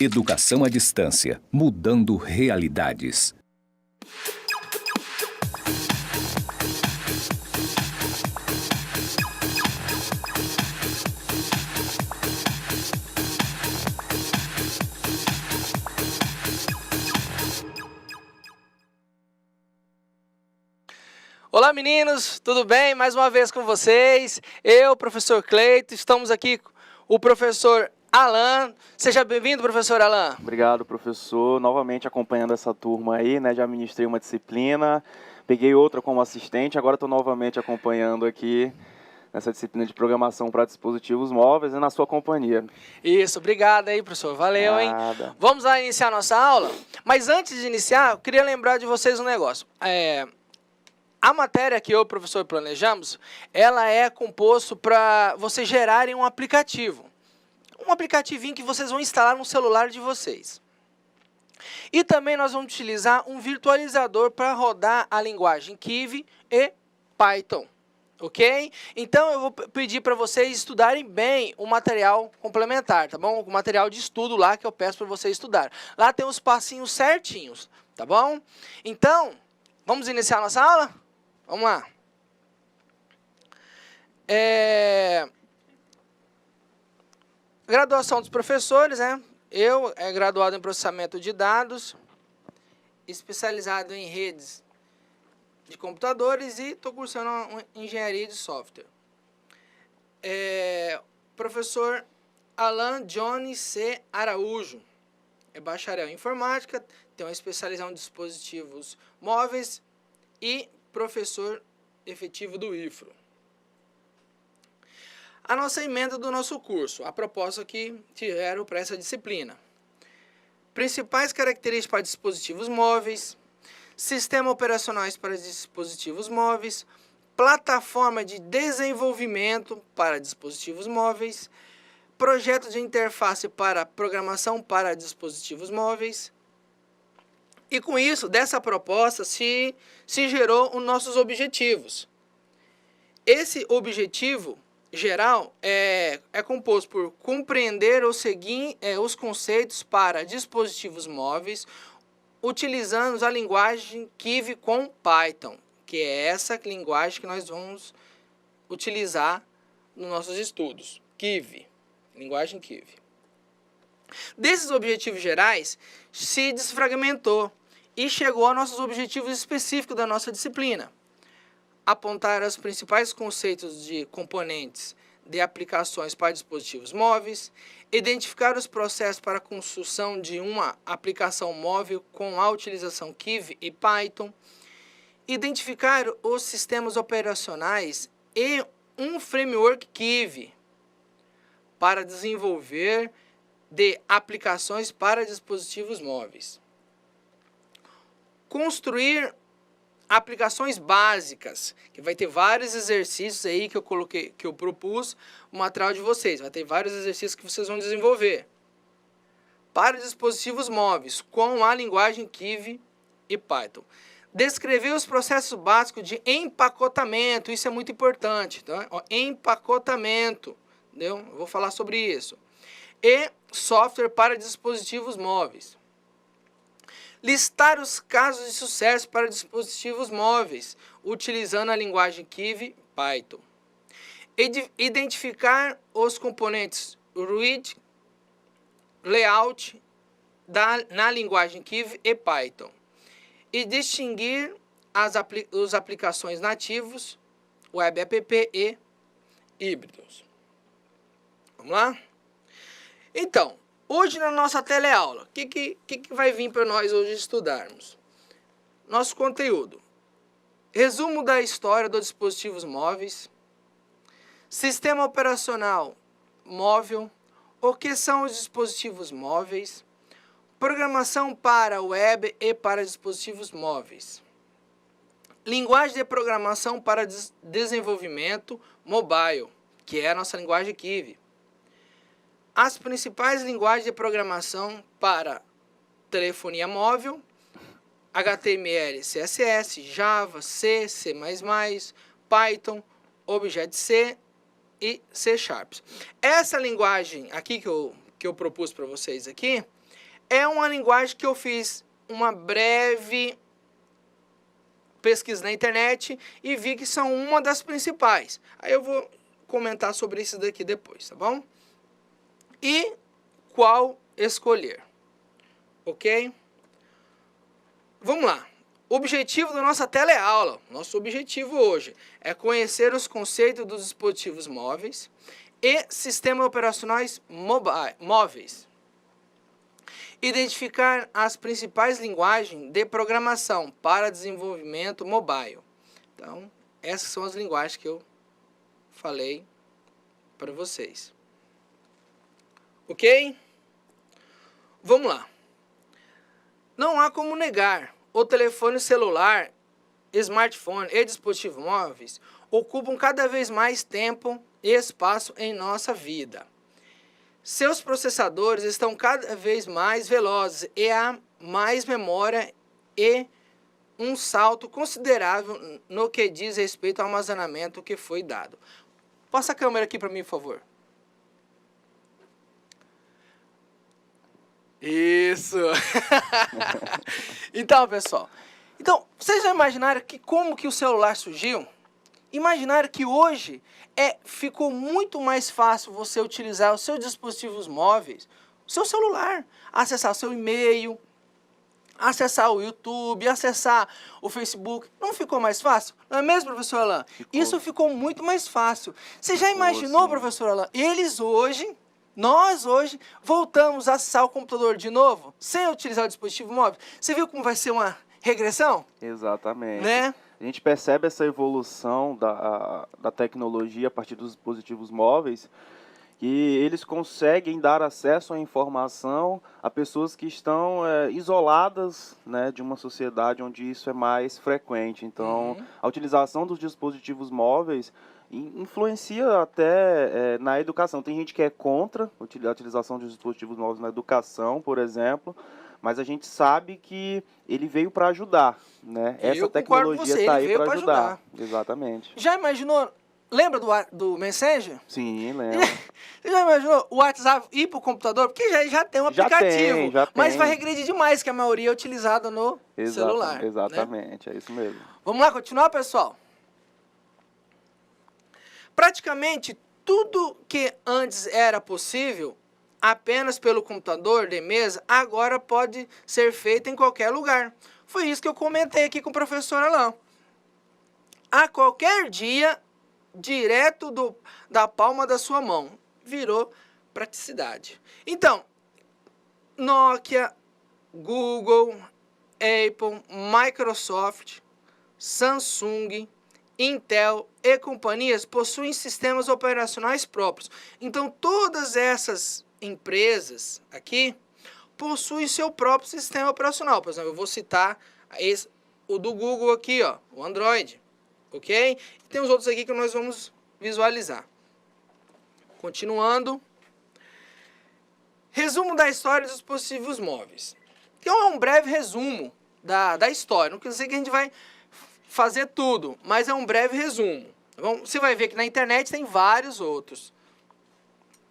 Educação à distância, mudando realidades. Olá meninos, tudo bem? Mais uma vez com vocês, eu, professor Cleito, estamos aqui com o professor Alan. Seja bem-vindo, professor Alan. Obrigado, professor. Novamente acompanhando essa turma aí, né? Já ministrei uma disciplina, peguei outra como assistente, agora estou novamente acompanhando aqui nessa disciplina de programação para dispositivos móveis e na sua companhia. Isso, obrigado aí, professor. Valeu, hein? Nada. Vamos lá iniciar nossa aula? Mas antes de iniciar, eu queria lembrar de vocês um negócio. A matéria que eu e o professor planejamos, ela é composto para vocês gerarem um aplicativo. Um aplicativinho que vocês vão instalar no celular de vocês. E também nós vamos utilizar um virtualizador para rodar a linguagem Kivy e Python. Ok? Então eu vou pedir para vocês estudarem bem o material complementar, tá bom? O material de estudo lá que eu peço para vocês estudarem. Lá tem os passinhos certinhos, tá bom? Então, vamos iniciar a nossa aula? Vamos lá. Graduação dos professores, né? Eu graduado em processamento de dados, especializado em redes de computadores e estou cursando engenharia de software. Professor Alan Johnny C. Araújo, é bacharel em informática, tem uma especialização em dispositivos móveis e professor efetivo do IFRO. A nossa emenda do nosso curso, a proposta que tiveram para essa disciplina. Principais características para dispositivos móveis, sistema operacionais para dispositivos móveis, plataforma de desenvolvimento para dispositivos móveis, projeto de interface para programação para dispositivos móveis. E com isso, dessa proposta, se gerou os nossos objetivos. Esse objetivo geral é composto por compreender ou seguir os conceitos para dispositivos móveis, utilizando a linguagem Kivy com Python, que é essa linguagem que nós vamos utilizar nos nossos estudos. Kivy, linguagem Kivy. Desses objetivos gerais, se desfragmentou e chegou aos nossos objetivos específicos da nossa disciplina. Apontar os principais conceitos de componentes de aplicações para dispositivos móveis, identificar os processos para a construção de uma aplicação móvel com a utilização Kivy e Python, identificar os sistemas operacionais e um framework Kivy para desenvolver de aplicações para dispositivos móveis. Construir aplicações básicas, que vai ter vários exercícios aí que eu propus o material de vocês. Vai ter vários exercícios que vocês vão desenvolver. Para dispositivos móveis, com a linguagem Kivy e Python. Descrever os processos básicos de empacotamento, isso é muito importante. Tá? Empacotamento, entendeu? Eu vou falar sobre isso. E software para dispositivos móveis. Listar os casos de sucesso para dispositivos móveis, utilizando a linguagem Kivy Python. Identificar os componentes layout na linguagem Kivy e Python. E distinguir as aplicações nativos, web app e híbridos. Vamos lá? Então, hoje na nossa teleaula, o que vai vir para nós hoje estudarmos? Nosso conteúdo. Resumo da história dos dispositivos móveis. Sistema operacional móvel. O que são os dispositivos móveis? Programação para web e para dispositivos móveis. Linguagem de programação para desenvolvimento mobile, que é a nossa linguagem Kivy. As principais linguagens de programação para telefonia móvel, HTML, CSS, Java, C, C++, Python, Objective-C e C#. Essa linguagem aqui que eu propus para vocês aqui É uma linguagem que eu fiz uma breve pesquisa na internet e vi que são uma das principais. Aí eu vou comentar sobre isso daqui depois, tá bom? E qual escolher? Ok? Vamos lá. O objetivo da nossa teleaula, nosso objetivo hoje, é conhecer os conceitos dos dispositivos móveis e sistemas operacionais móveis. Identificar as principais linguagens de programação para desenvolvimento mobile. Então, essas são as linguagens que eu falei para vocês. Ok? Vamos lá. Não há como negar, o telefone celular, smartphone e dispositivos móveis ocupam cada vez mais tempo e espaço em nossa vida. Seus processadores estão cada vez mais velozes e há mais memória e um salto considerável no que diz respeito ao armazenamento que foi dado. Passa a câmera aqui para mim, por favor. Isso! Então, pessoal, vocês já imaginaram que como que o celular surgiu? Imaginaram que hoje ficou muito mais fácil você utilizar os seus dispositivos móveis, o seu celular, acessar o seu e-mail, acessar o YouTube, acessar o Facebook. Não ficou mais fácil? Não é mesmo, professor Alain? Isso ficou muito mais fácil. Você já imaginou, professor Alain? Nós hoje, voltamos a acessar o computador de novo, sem utilizar o dispositivo móvel. Você viu como vai ser uma regressão? Exatamente. Né? A gente percebe essa evolução da tecnologia a partir dos dispositivos móveis, que eles conseguem dar acesso à informação a pessoas que estão isoladas, né, de uma sociedade onde isso é mais frequente. Então, a utilização dos dispositivos móveis influencia até na educação. Tem gente que é contra a utilização de dispositivos móveis na educação, por exemplo, mas a gente sabe que ele veio para ajudar, né? Essa tecnologia está aí para ajudar. Exatamente. Já imaginou? Lembra do Messenger? Sim, lembro. Você já imaginou o WhatsApp ir para o computador? Porque já tem um aplicativo, mas vai regredir demais, que a maioria é utilizada no celular. Exatamente, né? É isso mesmo. Vamos lá continuar, pessoal? Praticamente tudo que antes era possível apenas pelo computador de mesa, agora pode ser feito em qualquer lugar. Foi isso que eu comentei aqui com o professor Alain. A qualquer dia, direto da palma da sua mão. Virou praticidade. Então, Nokia, Google, Apple, Microsoft, Samsung, Intel e companhias possuem sistemas operacionais próprios. Então, todas essas empresas aqui possuem seu próprio sistema operacional. Por exemplo, eu vou citar o do Google aqui, ó, o Android. Ok? E tem os outros aqui que nós vamos visualizar. Continuando. Resumo da história dos dispositivos móveis. Então, é um breve resumo da história. Não quer dizer que a gente vai fazer tudo, mas é um breve resumo. Você vai ver que na internet tem vários outros.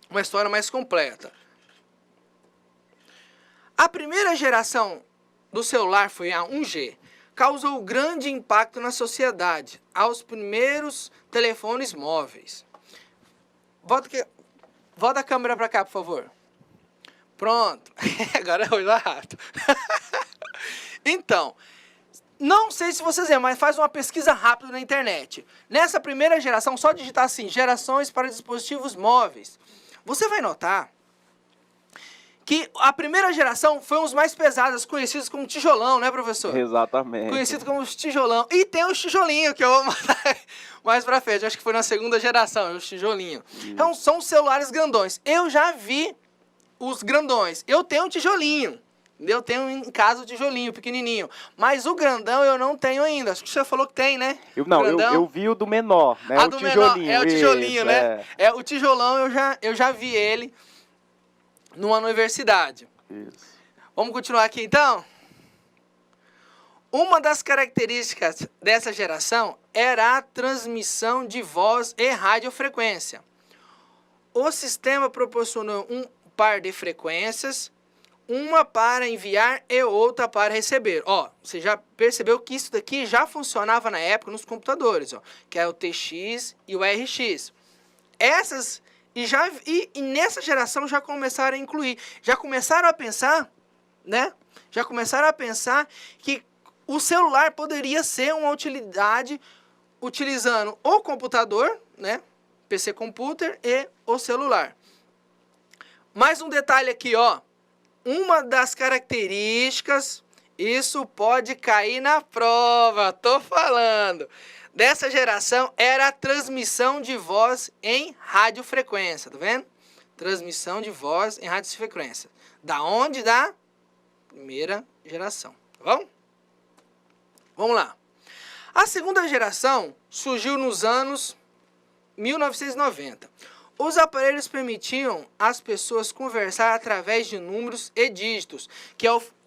Uma história mais completa. A primeira geração do celular foi a 1G. Causou grande impacto na sociedade, aos primeiros telefones móveis. Volta a câmera para cá, por favor. Pronto. Agora foi mais rápido. Então, não sei se vocês lembram, mas faz uma pesquisa rápida na internet. Nessa primeira geração, só digitar assim, gerações para dispositivos móveis. Você vai notar que a primeira geração foi os mais pesados, conhecidos como tijolão, né, professor? Exatamente. Conhecido como os tijolão. E tem os tijolinhos, que eu vou mandar mais pra frente. Acho que foi na segunda geração, os tijolinhos. Então, são celulares grandões. Eu já vi os grandões. Eu tenho um tijolinho. Eu tenho em casa o tijolinho, pequenininho. Mas o grandão eu não tenho ainda. Acho que você falou que tem, né? Eu vi o do menor, né? O do tijolinho. Menor, o tijolinho, isso, né? O tijolão eu já vi ele numa universidade. Isso. Vamos continuar aqui, então? Uma das características dessa geração era a transmissão de voz e radiofrequência. O sistema proporcionou um par de frequências, uma para enviar e outra para receber. Ó, você já percebeu que isso daqui já funcionava na época nos computadores, ó, que é o TX e o RX. Essas e nessa geração já começaram a incluir, já começaram a pensar, né? Já começaram a pensar que o celular poderia ser uma utilidade utilizando o computador, né? PC computer e o celular. Mais um detalhe aqui, ó. Uma das características, isso pode cair na prova, tô falando, dessa geração era a transmissão de voz em radiofrequência, tá vendo? Transmissão de voz em radiofrequência. Da onde? Da primeira geração, tá bom? Vamos lá. A segunda geração surgiu nos anos 1990. Os aparelhos permitiam as pessoas conversar através de números e dígitos,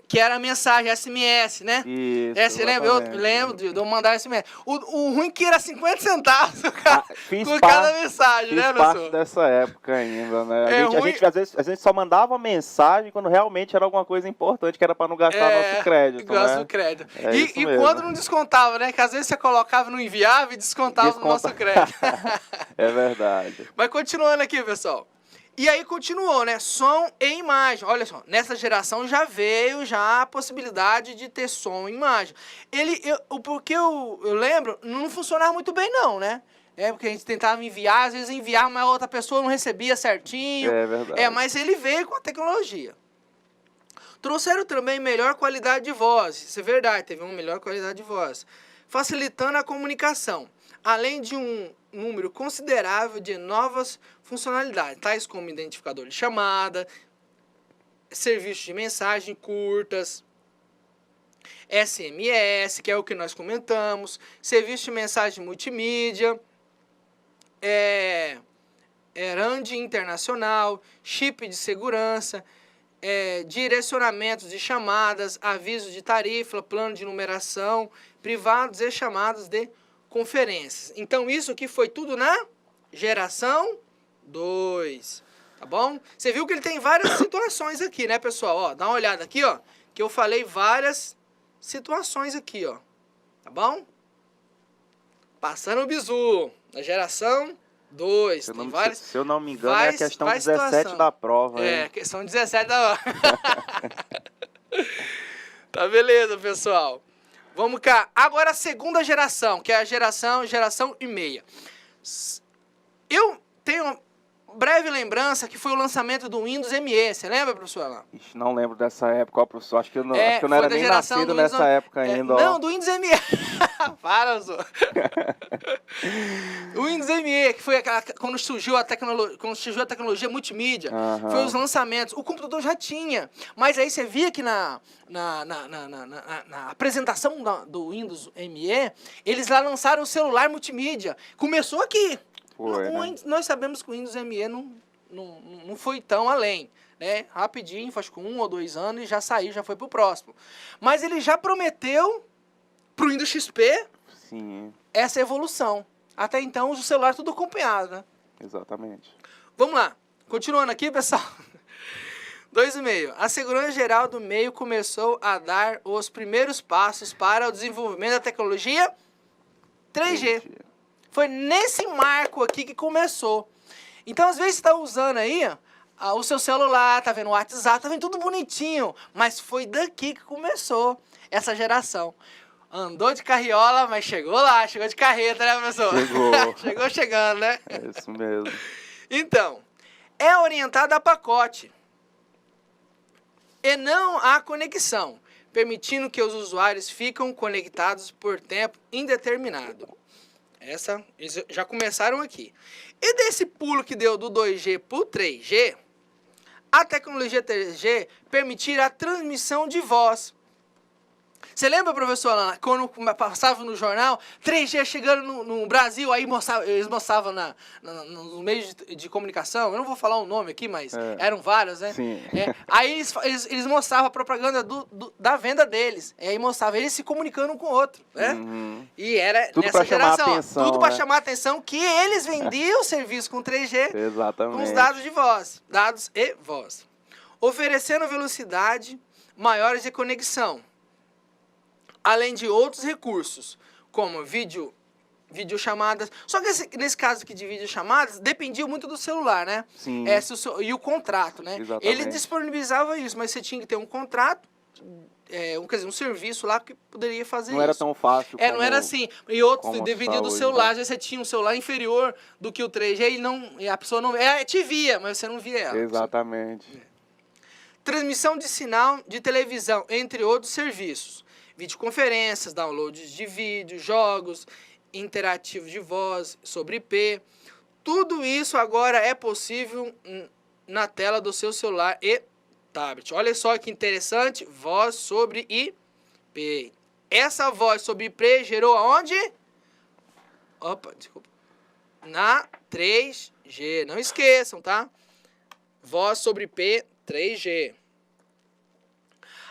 que era a mensagem SMS, né? Isso, você lembra? Eu lembro de eu mandar SMS. O ruim que era 50 centavos por cada mensagem, né, professor? professor? Parte dessa época ainda, né? A gente às vezes só mandava mensagem quando realmente era alguma coisa importante, que era para não gastar nosso crédito, né? Nosso crédito. E quando não descontava, né? Que às vezes você colocava no enviava e descontava no nosso crédito. É verdade. Mas continuando aqui, pessoal. E aí continuou, né? Som e imagem. Olha só, nessa geração já veio já a possibilidade de ter som e imagem. Porque eu lembro, não funcionava muito bem não, né? Porque a gente tentava enviar, às vezes enviar, mas a outra pessoa não recebia certinho. É verdade. Mas ele veio com a tecnologia. Trouxeram também melhor qualidade de voz. Isso é verdade, teve uma melhor qualidade de voz. Facilitando a comunicação. Além de um número considerável de novas funcionalidades, tais como identificador de chamada, serviços de mensagem curtas, SMS, que é o que nós comentamos, serviço de mensagem multimídia, RAND internacional, chip de segurança, direcionamentos de chamadas, avisos de tarifa, plano de numeração, privados e chamadas de conferências. Então, isso aqui foi tudo na geração 2, tá bom? Você viu que ele tem várias situações aqui, né, pessoal? Ó, dá uma olhada aqui, ó, que eu falei várias situações aqui, ó, tá bom? Passando o bizu, na geração 2. Se eu não me engano, é a questão 17 da prova. Questão 17 da prova. Tá beleza, pessoal. Vamos cá. Agora a segunda geração, que é a geração e meia. Eu tenho uma breve lembrança que foi o lançamento do Windows ME. Você lembra, professor Alan? Ixi, não lembro dessa época, ó, professor. Acho que eu não era nem nascido nessa época ainda. Não, do Windows ME. Para, professor. O Windows ME, que foi quando surgiu a tecnologia multimídia, foi os lançamentos. O computador já tinha, mas aí você via que na apresentação do Windows ME, eles lá lançaram o celular multimídia. Começou aqui. Nós sabemos que o Windows ME não foi tão além, né? Rapidinho, acho que 1 ou 2 anos e já saiu, já foi pro próximo. Mas ele já prometeu pro Windows XP essa evolução. Até então, o celular tudo acompanhado, né? Exatamente. Vamos lá. Continuando aqui, pessoal. 2,5. A segurança geral do meio começou a dar os primeiros passos para o desenvolvimento da tecnologia 3G. Foi nesse marco aqui que começou. Então, às vezes, você está usando aí o seu celular, tá vendo o WhatsApp, tá vendo tudo bonitinho. Mas foi daqui que começou essa geração. Andou de carriola, mas chegou lá, chegou de carreta, né, professor? Chegou chegando, né? É isso mesmo. Então, é orientado a pacote e não a conexão, permitindo que os usuários fiquem conectados por tempo indeterminado. Eles já começaram aqui. E desse pulo que deu do 2G para o 3G, a tecnologia 3G permitir a transmissão de voz. Você lembra, professor Alana, quando passava no jornal, 3G chegando no Brasil, aí eles mostravam nos meios de comunicação, eu não vou falar o nome aqui, mas eram vários, né? Sim. Aí eles mostravam a propaganda da venda deles, e aí mostravam eles se comunicando um com o outro, né? E era tudo nessa geração, atenção, tudo para chamar a atenção que eles vendiam o serviço com 3G, exatamente, com os dados de voz, dados e voz. oferecendo velocidade maiores de conexão, além de outros recursos, como videochamadas. Só que nesse caso aqui de videochamadas, dependia muito do celular, né? Sim. E o contrato, né? Exatamente. Ele disponibilizava isso, mas você tinha que ter um contrato, quer dizer, um serviço lá que poderia fazer isso. Não era tão fácil não era assim. E outros, dependia do hoje, celular. né? Às vezes você tinha um celular inferior do que o 3G e a pessoa não... te via, mas você não via ela. Exatamente. Transmissão de sinal de televisão, entre outros serviços. Videoconferências, downloads de vídeo, jogos, interativos de voz, sobre IP. Tudo isso agora é possível na tela do seu celular e tablet. Olha só que interessante, voz sobre IP. Essa voz sobre IP gerou aonde? Opa, desculpa. Na 3G. Não esqueçam, tá? Voz sobre IP 3G.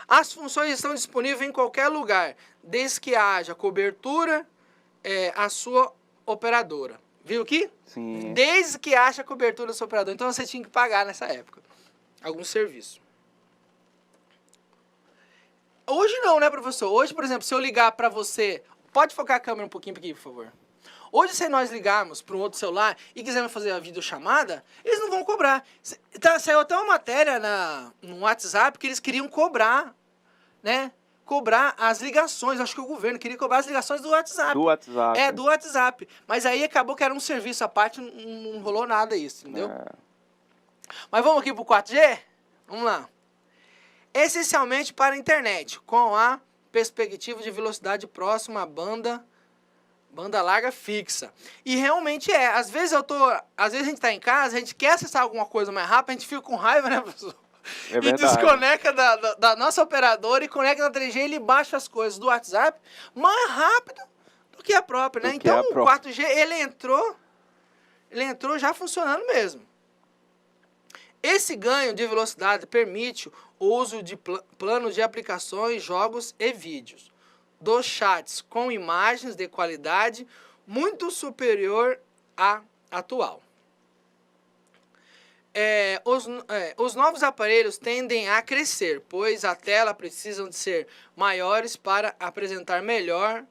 As funções estão disponíveis em qualquer lugar, desde que haja cobertura a sua operadora. Viu aqui? Sim. Desde que haja cobertura da sua operadora. Então você tinha que pagar nessa época algum serviço. Hoje não, né, professor? Hoje, por exemplo, se eu ligar para você... Pode focar a câmera um pouquinho aqui, por favor. Hoje, se nós ligarmos para um outro celular e quisermos fazer a videochamada, eles não vão cobrar. Saiu até uma matéria no WhatsApp que eles queriam cobrar, né? Cobrar as ligações. Acho que o governo queria cobrar as ligações do WhatsApp. Do WhatsApp. Do WhatsApp. Mas aí acabou que era um serviço à parte, não rolou nada isso, entendeu? Mas vamos aqui pro 4G? Vamos lá. Essencialmente para a internet, com a perspectiva de velocidade próxima à banda larga fixa. E realmente às vezes a gente tá em casa, a gente quer acessar alguma coisa mais rápido, a gente fica com raiva, né, professor? É e desconecta da nossa operadora e conecta na 3G e ele baixa as coisas do WhatsApp mais rápido do que a própria, né? Então o 4G, ele entrou já funcionando mesmo. Esse ganho de velocidade permite o uso de planos de aplicações, jogos e vídeos, dos chats com imagens de qualidade muito superior à atual. Os novos aparelhos tendem a crescer, pois a tela precisam de ser maiores para apresentar melhor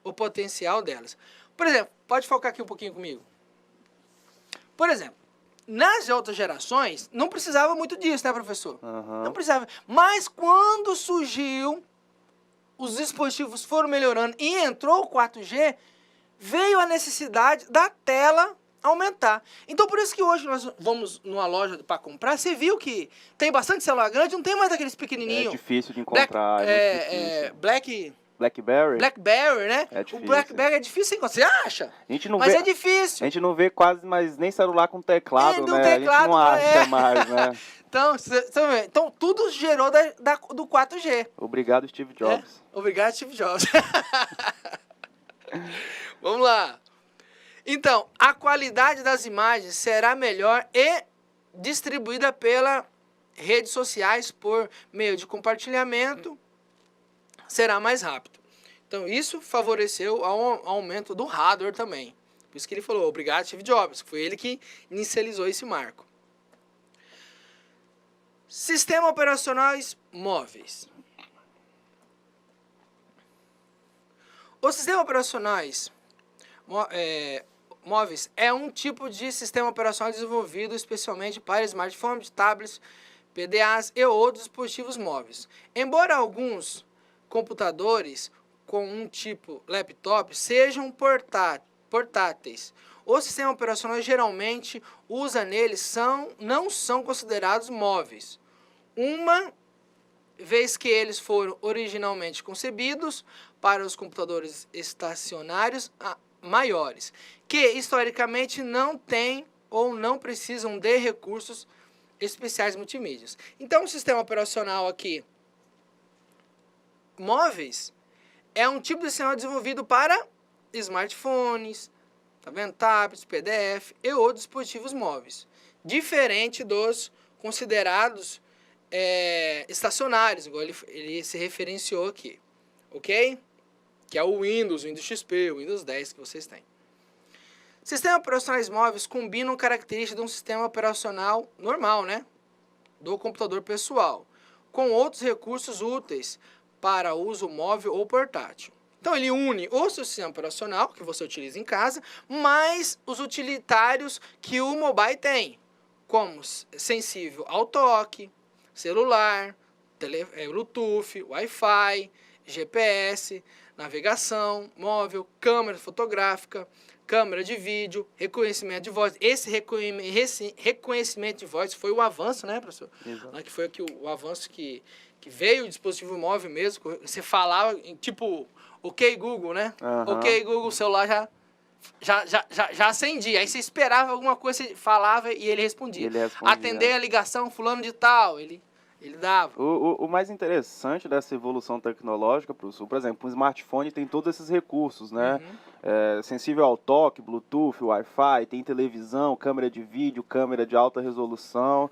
o potencial delas. Por exemplo, pode focar aqui um pouquinho comigo. Por exemplo, nas outras gerações, não precisava muito disso, né, professor? Uhum. Não precisava. Mas quando surgiu, os dispositivos foram melhorando e entrou o 4G, veio a necessidade da tela aumentar. Então, por isso que hoje nós vamos numa loja para comprar, você viu que tem bastante celular grande, não tem mais aqueles pequenininhos. É difícil de encontrar. BlackBerry, né? É difícil. O BlackBerry é difícil encontrar. Você acha? Mas é difícil. A gente não vê quase mais nem celular com teclado, né? Teclado, a gente não acha mais, né? Então, tudo gerou do 4G. Obrigado, Steve Jobs. Obrigado, Steve Jobs. Vamos lá. Então, a qualidade das imagens será melhor e distribuída pelas redes sociais por meio de compartilhamento será mais rápido. Então, isso favoreceu ao aumento do hardware também. Por isso que ele falou, obrigado, Steve Jobs. Foi ele que inicializou esse marco. Sistemas operacionais móveis. Os sistemas operacionais móveis é um tipo de sistema operacional desenvolvido especialmente para smartphones, tablets, PDAs e outros dispositivos móveis. Embora alguns computadores com um tipo laptop sejam portáteis, os sistemas operacionais geralmente usados neles não são considerados móveis, uma vez que eles foram originalmente concebidos para os computadores estacionários maiores, que historicamente não têm ou não precisam de recursos especiais multimídias. Então, o sistema operacional aqui, móveis, é um tipo de sistema desenvolvido para smartphones, tá vendo? Tablets, PDF e outros dispositivos móveis, diferente dos considerados estacionários, igual ele se referenciou aqui, ok? Que é o Windows XP, o Windows 10 que vocês têm. Sistemas operacionais móveis combinam características de um sistema operacional normal, né? do computador pessoal, com outros recursos úteis para uso móvel ou portátil. Então ele une o seu sistema operacional, que você utiliza em casa, mais os utilitários que o mobile tem, como sensível ao toque, celular, Bluetooth, Wi-Fi, GPS, navegação, móvel, câmera fotográfica, câmera de vídeo, reconhecimento de voz. Esse reconhecimento de voz foi o avanço, né, professor? Exato. Que foi aqui o avanço que veio o dispositivo móvel mesmo. Você falava, tipo, ok Google, né? Aham. Ok Google, o celular já acendia. Aí você esperava alguma coisa, você falava e ele respondia. Atender a ligação, fulano de tal, ele dava. O mais interessante dessa evolução tecnológica, professor, por exemplo, um smartphone tem todos esses recursos, né? Sensível ao toque, Bluetooth, Wi-Fi, tem televisão, câmera de vídeo, câmera de alta resolução.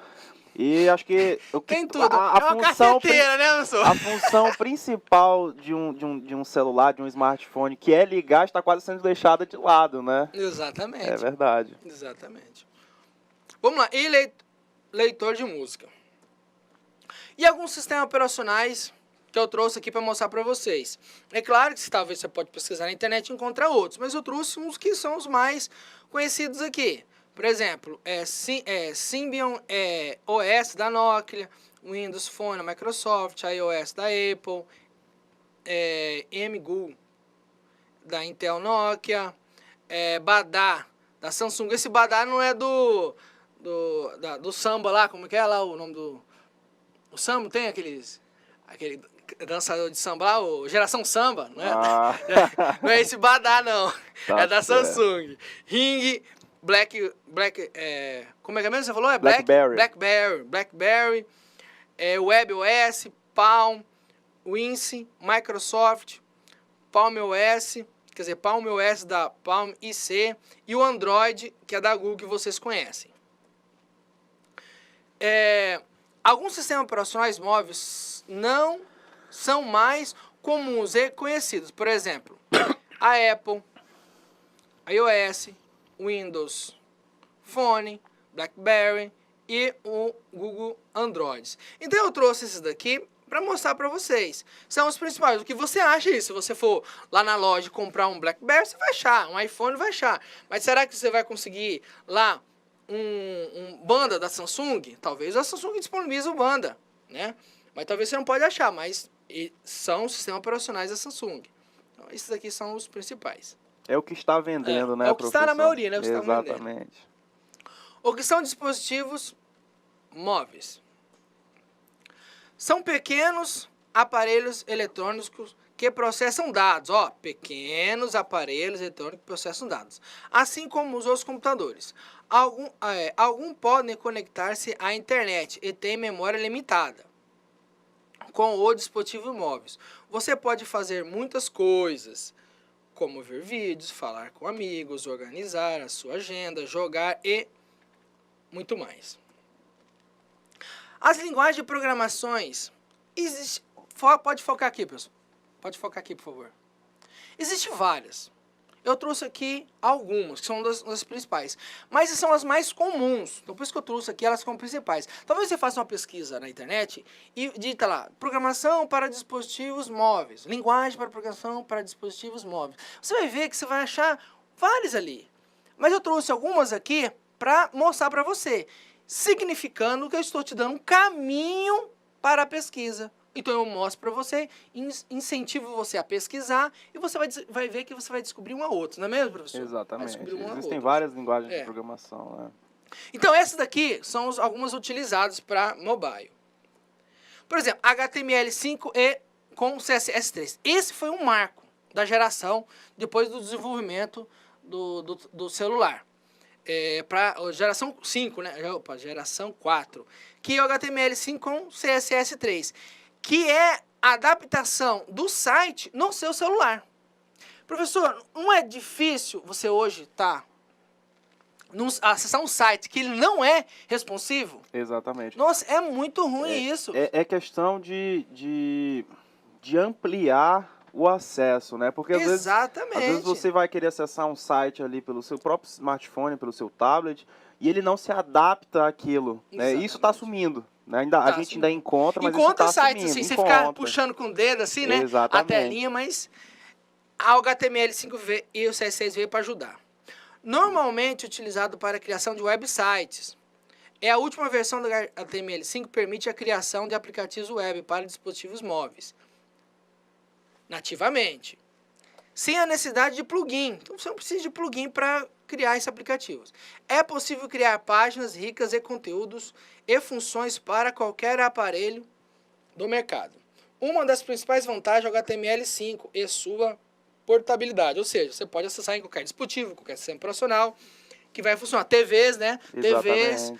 E acho que Tem tudo. né, professor? A função principal de um celular, de um smartphone, que é ligar, está quase sendo deixada de lado, né? Exatamente. É verdade. Exatamente. Vamos lá. E leitor de música. E alguns sistemas operacionais que eu trouxe aqui para mostrar para vocês. É claro que talvez você pode pesquisar na internet e encontrar outros, mas eu trouxe uns que são os mais conhecidos aqui. Por exemplo, Symbian OS da Nokia, Windows Phone da Microsoft, iOS da Apple, MGU da Intel Nokia, Badá da Samsung. Esse Badá não é do samba lá, como que é lá o nome do... O samba tem aquele dançador de samba lá, o Geração Samba, não é? Não é esse Badá, não. Tá é da Samsung. Ring, como é que é mesmo? Você falou? Blackberry, WebOS, Palm, Wincy, Microsoft, Palm OS, quer dizer, Palm OS da Palm IC e o Android, que é da Google, que vocês conhecem. Alguns sistemas operacionais móveis não são mais comuns e conhecidos. Por exemplo, a Apple, iOS, Windows Phone, BlackBerry e o Google Android. Então eu trouxe esses daqui para mostrar para vocês. São os principais. O que você acha isso? Se você for lá na loja comprar um BlackBerry, você vai achar. Um iPhone vai achar. Mas será que você vai conseguir lá um banda da Samsung? Talvez a Samsung disponibilize o banda, né? Mas talvez você não pode achar, mas são os sistemas operacionais da Samsung. Então, esses aqui são os principais. É o que está vendendo, né, é o que está na maioria, né? O que está vendendo. Exatamente. O que são dispositivos móveis? São pequenos aparelhos eletrônicos que processam dados. Pequenos aparelhos eletrônicos que processam dados. Assim como os outros computadores. Alguns podem conectar-se à internet e têm memória limitada com o dispositivo móvel. Você pode fazer muitas coisas, como ver vídeos, falar com amigos, organizar a sua agenda, jogar e muito mais. As linguagens de programações, pode focar aqui, pessoal. Pode focar aqui, por favor. Existem várias. Eu trouxe aqui algumas, que são das principais. Mas são as mais comuns. Então, por isso que eu trouxe aqui, elas como principais. Talvez você faça uma pesquisa na internet e digita lá, programação para dispositivos móveis. Linguagem para programação para dispositivos móveis. Você vai ver que você vai achar várias ali. Mas eu trouxe algumas aqui para mostrar para você. Significando que eu estou te dando um caminho para a pesquisa. Então eu mostro para você, incentivo você a pesquisar e você vai ver que você vai descobrir um a outro, não é mesmo, professor? Exatamente. Existem várias linguagens de programação, né? Então essas daqui são algumas utilizadas para mobile. Por exemplo, HTML5 e com CSS3. Esse foi um marco da geração depois do desenvolvimento do celular. Para geração 5, né? Opa, geração 4. Que é o HTML5 com CSS3. Que é a adaptação do site no seu celular. Professor, não é difícil você hoje acessar um site que ele não é responsivo? Exatamente. Nossa, é muito ruim isso. É questão de ampliar o acesso, né? Porque às vezes você vai querer acessar um site ali pelo seu próprio smartphone, pelo seu tablet, e ele não se adapta àquilo, né? Isso está sumindo. Né? A gente ainda encontra, mas encontra isso tá sites sumindo. assim, você fica puxando com o dedo assim, né? Exatamente. A telinha, mas a HTML5 e o CSS veio para ajudar. Normalmente utilizado para a criação de websites. A última versão do HTML5 permite a criação de aplicativos web para dispositivos móveis. Nativamente. Sem a necessidade de plugin. Então você não precisa de plugin para criar esses aplicativos. É possível criar páginas ricas em conteúdos e funções para qualquer aparelho do mercado. Uma das principais vantagens do HTML5 é sua portabilidade, ou seja, você pode acessar em qualquer dispositivo, qualquer sistema operacional, que vai funcionar. TVs, né? Exatamente. TVs,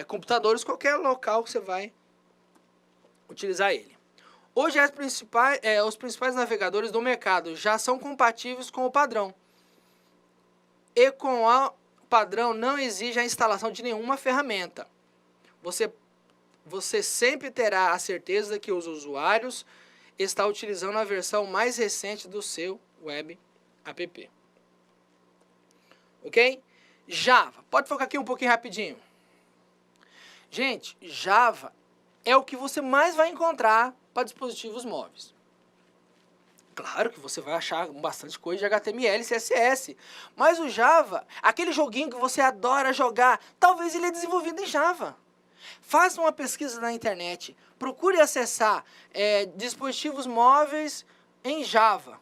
computadores, qualquer local que você vai utilizar ele. Hoje os principais navegadores do mercado já são compatíveis com o padrão. E com o padrão não exige a instalação de nenhuma ferramenta. Você sempre terá a certeza que os usuários estão utilizando a versão mais recente do seu web app. Ok? Java. Pode focar aqui um pouquinho rapidinho. Gente, Java é o que você mais vai encontrar para dispositivos móveis. Claro que você vai achar bastante coisa de HTML e CSS. Mas o Java, aquele joguinho que você adora jogar, talvez ele é desenvolvido em Java. Faça uma pesquisa na internet. Procure acessar dispositivos móveis em Java.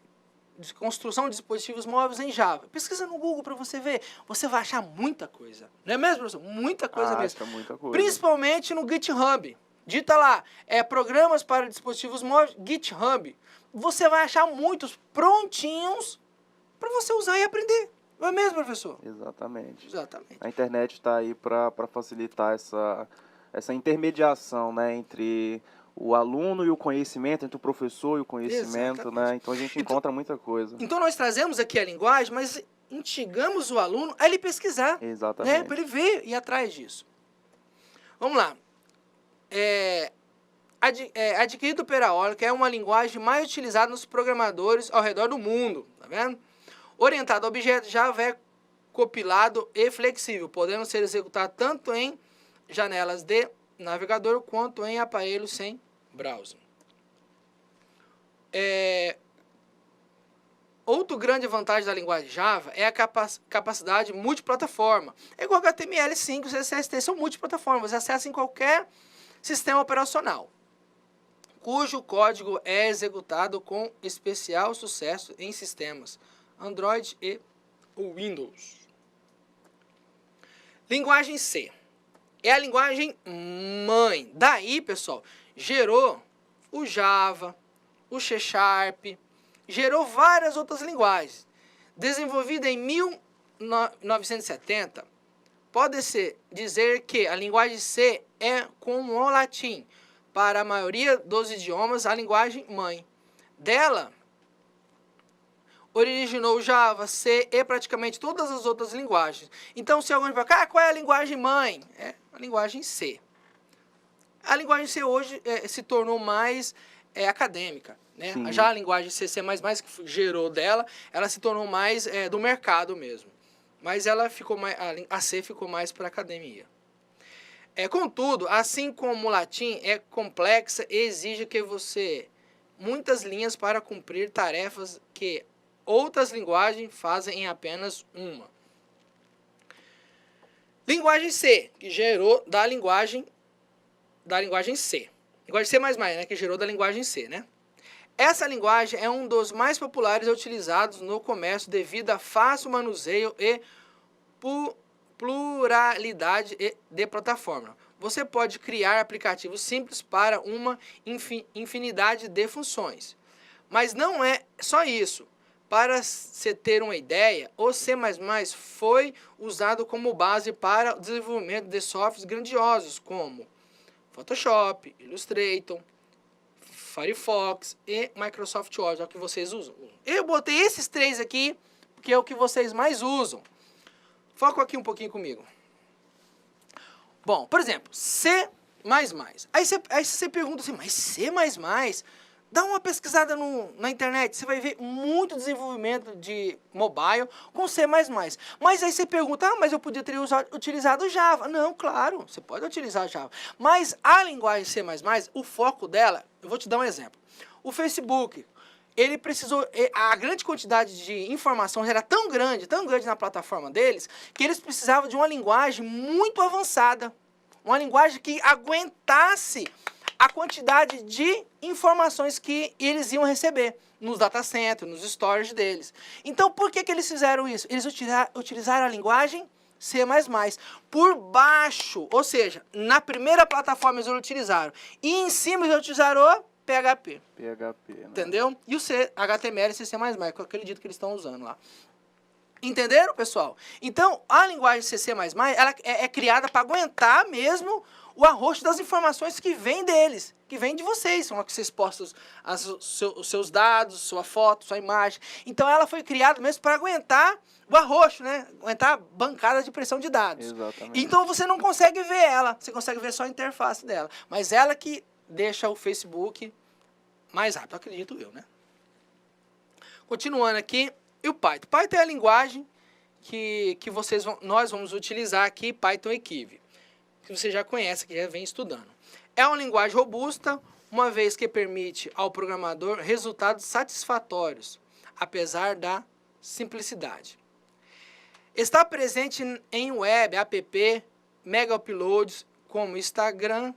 Construção de dispositivos móveis em Java. Pesquisa no Google para você ver. Você vai achar muita coisa. Não é mesmo, professor? Muita coisa mesmo. Muita coisa. Principalmente no GitHub. Digita lá, programas para dispositivos móveis, GitHub. Você vai achar muitos prontinhos para você usar e aprender. Não é mesmo, professor? Exatamente. Exatamente. A internet está aí para facilitar essa intermediação, né, entre o aluno e o conhecimento, entre o professor e o conhecimento, Exatamente. né? Então a gente encontra muita coisa. Então nós trazemos aqui a linguagem, mas instigamos o aluno a ele pesquisar. Exatamente. Né, para ele ver e ir atrás disso. Vamos lá. Adquirido pela Oracle, é uma linguagem mais utilizada nos programadores ao redor do mundo. Tá vendo? Orientado a objetos, Java é compilado e flexível, podendo ser executado tanto em janelas de navegador quanto em aparelhos sem browser. Outra grande vantagem da linguagem Java é a capacidade multiplataforma. É igual HTML5 e CSS, são multiplataformas, você acessa em qualquer sistema operacional, cujo código é executado com especial sucesso em sistemas Android e Windows. Linguagem C. É a linguagem mãe. Daí, pessoal, gerou o Java, o C#, gerou várias outras linguagens. Desenvolvida em 1970, pode-se dizer que a linguagem C é como o latim, para a maioria dos idiomas, a linguagem mãe. Dela, originou Java, C e praticamente todas as outras linguagens. Então, se alguém fala, qual é a linguagem mãe? É a linguagem C. A linguagem C hoje se tornou mais acadêmica. Né? Já a linguagem C++, que gerou dela, ela se tornou mais do mercado mesmo. Mas ela ficou mais, a C ficou mais para a academia. Contudo, assim como o latim é complexa e exige que você muitas linhas para cumprir tarefas que outras linguagens fazem em apenas uma. Linguagem C, que gerou da linguagem C. Linguagem C++, né, que gerou da linguagem C, né? Essa linguagem é um dos mais populares e utilizados no comércio devido a fácil manuseio e pluralidade de plataforma. Você pode criar aplicativos simples para uma infinidade de funções. Mas não é só isso. Para você ter uma ideia, o C++ foi usado como base para o desenvolvimento de softwares grandiosos como Photoshop, Illustrator, Firefox e Microsoft Word, é o que vocês usam. Eu botei esses três aqui, porque é o que vocês mais usam. Foca aqui um pouquinho comigo. Bom, por exemplo, C++. Aí você pergunta assim, mas C++? Dá uma pesquisada na internet, você vai ver muito desenvolvimento de mobile com C++. Mas aí você pergunta, mas eu podia ter utilizado Java. Não, claro, você pode utilizar Java. Mas a linguagem C++, o foco dela, eu vou te dar um exemplo. O Facebook, ele precisou, a grande quantidade de informação era tão grande na plataforma deles, que eles precisavam de uma linguagem muito avançada. Uma linguagem que aguentasse a quantidade de informações que eles iam receber nos data centers, nos storage deles. Então, por que eles fizeram isso? Eles utilizaram a linguagem C++. Por baixo, ou seja, na primeira plataforma eles utilizaram. E em cima eles utilizaram o PHP. PHP, né? Entendeu? E o C, HTML e C++, que eu acredito que eles estão usando lá. Entenderam, pessoal? Então, a linguagem C++, ela é criada para aguentar mesmo o arroxo das informações que vem deles, que vem de vocês, são que vocês postam os seus dados, sua foto, sua imagem. Então, ela foi criada mesmo para aguentar o arroxo, né? Aguentar a bancada de pressão de dados. Exatamente. Então, você não consegue ver ela, você consegue ver só a interface dela. Mas ela que deixa o Facebook mais rápido, acredito eu, né? Continuando aqui, e o Python? Python é a linguagem que nós vamos utilizar aqui, Python e Kiwi, que você já conhece, que já vem estudando. É uma linguagem robusta, uma vez que permite ao programador resultados satisfatórios, apesar da simplicidade. Está presente em web, app, mega uploads, como Instagram,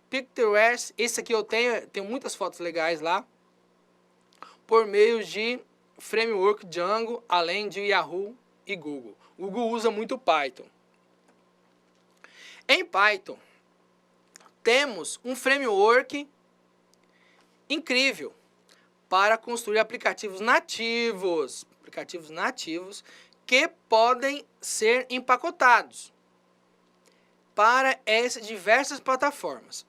Pinterest, esse aqui eu tenho muitas fotos legais lá, por meio de framework Django, além de Yahoo e Google. O Google usa muito Python. Em Python, temos um framework incrível para construir aplicativos nativos que podem ser empacotados para essas diversas plataformas.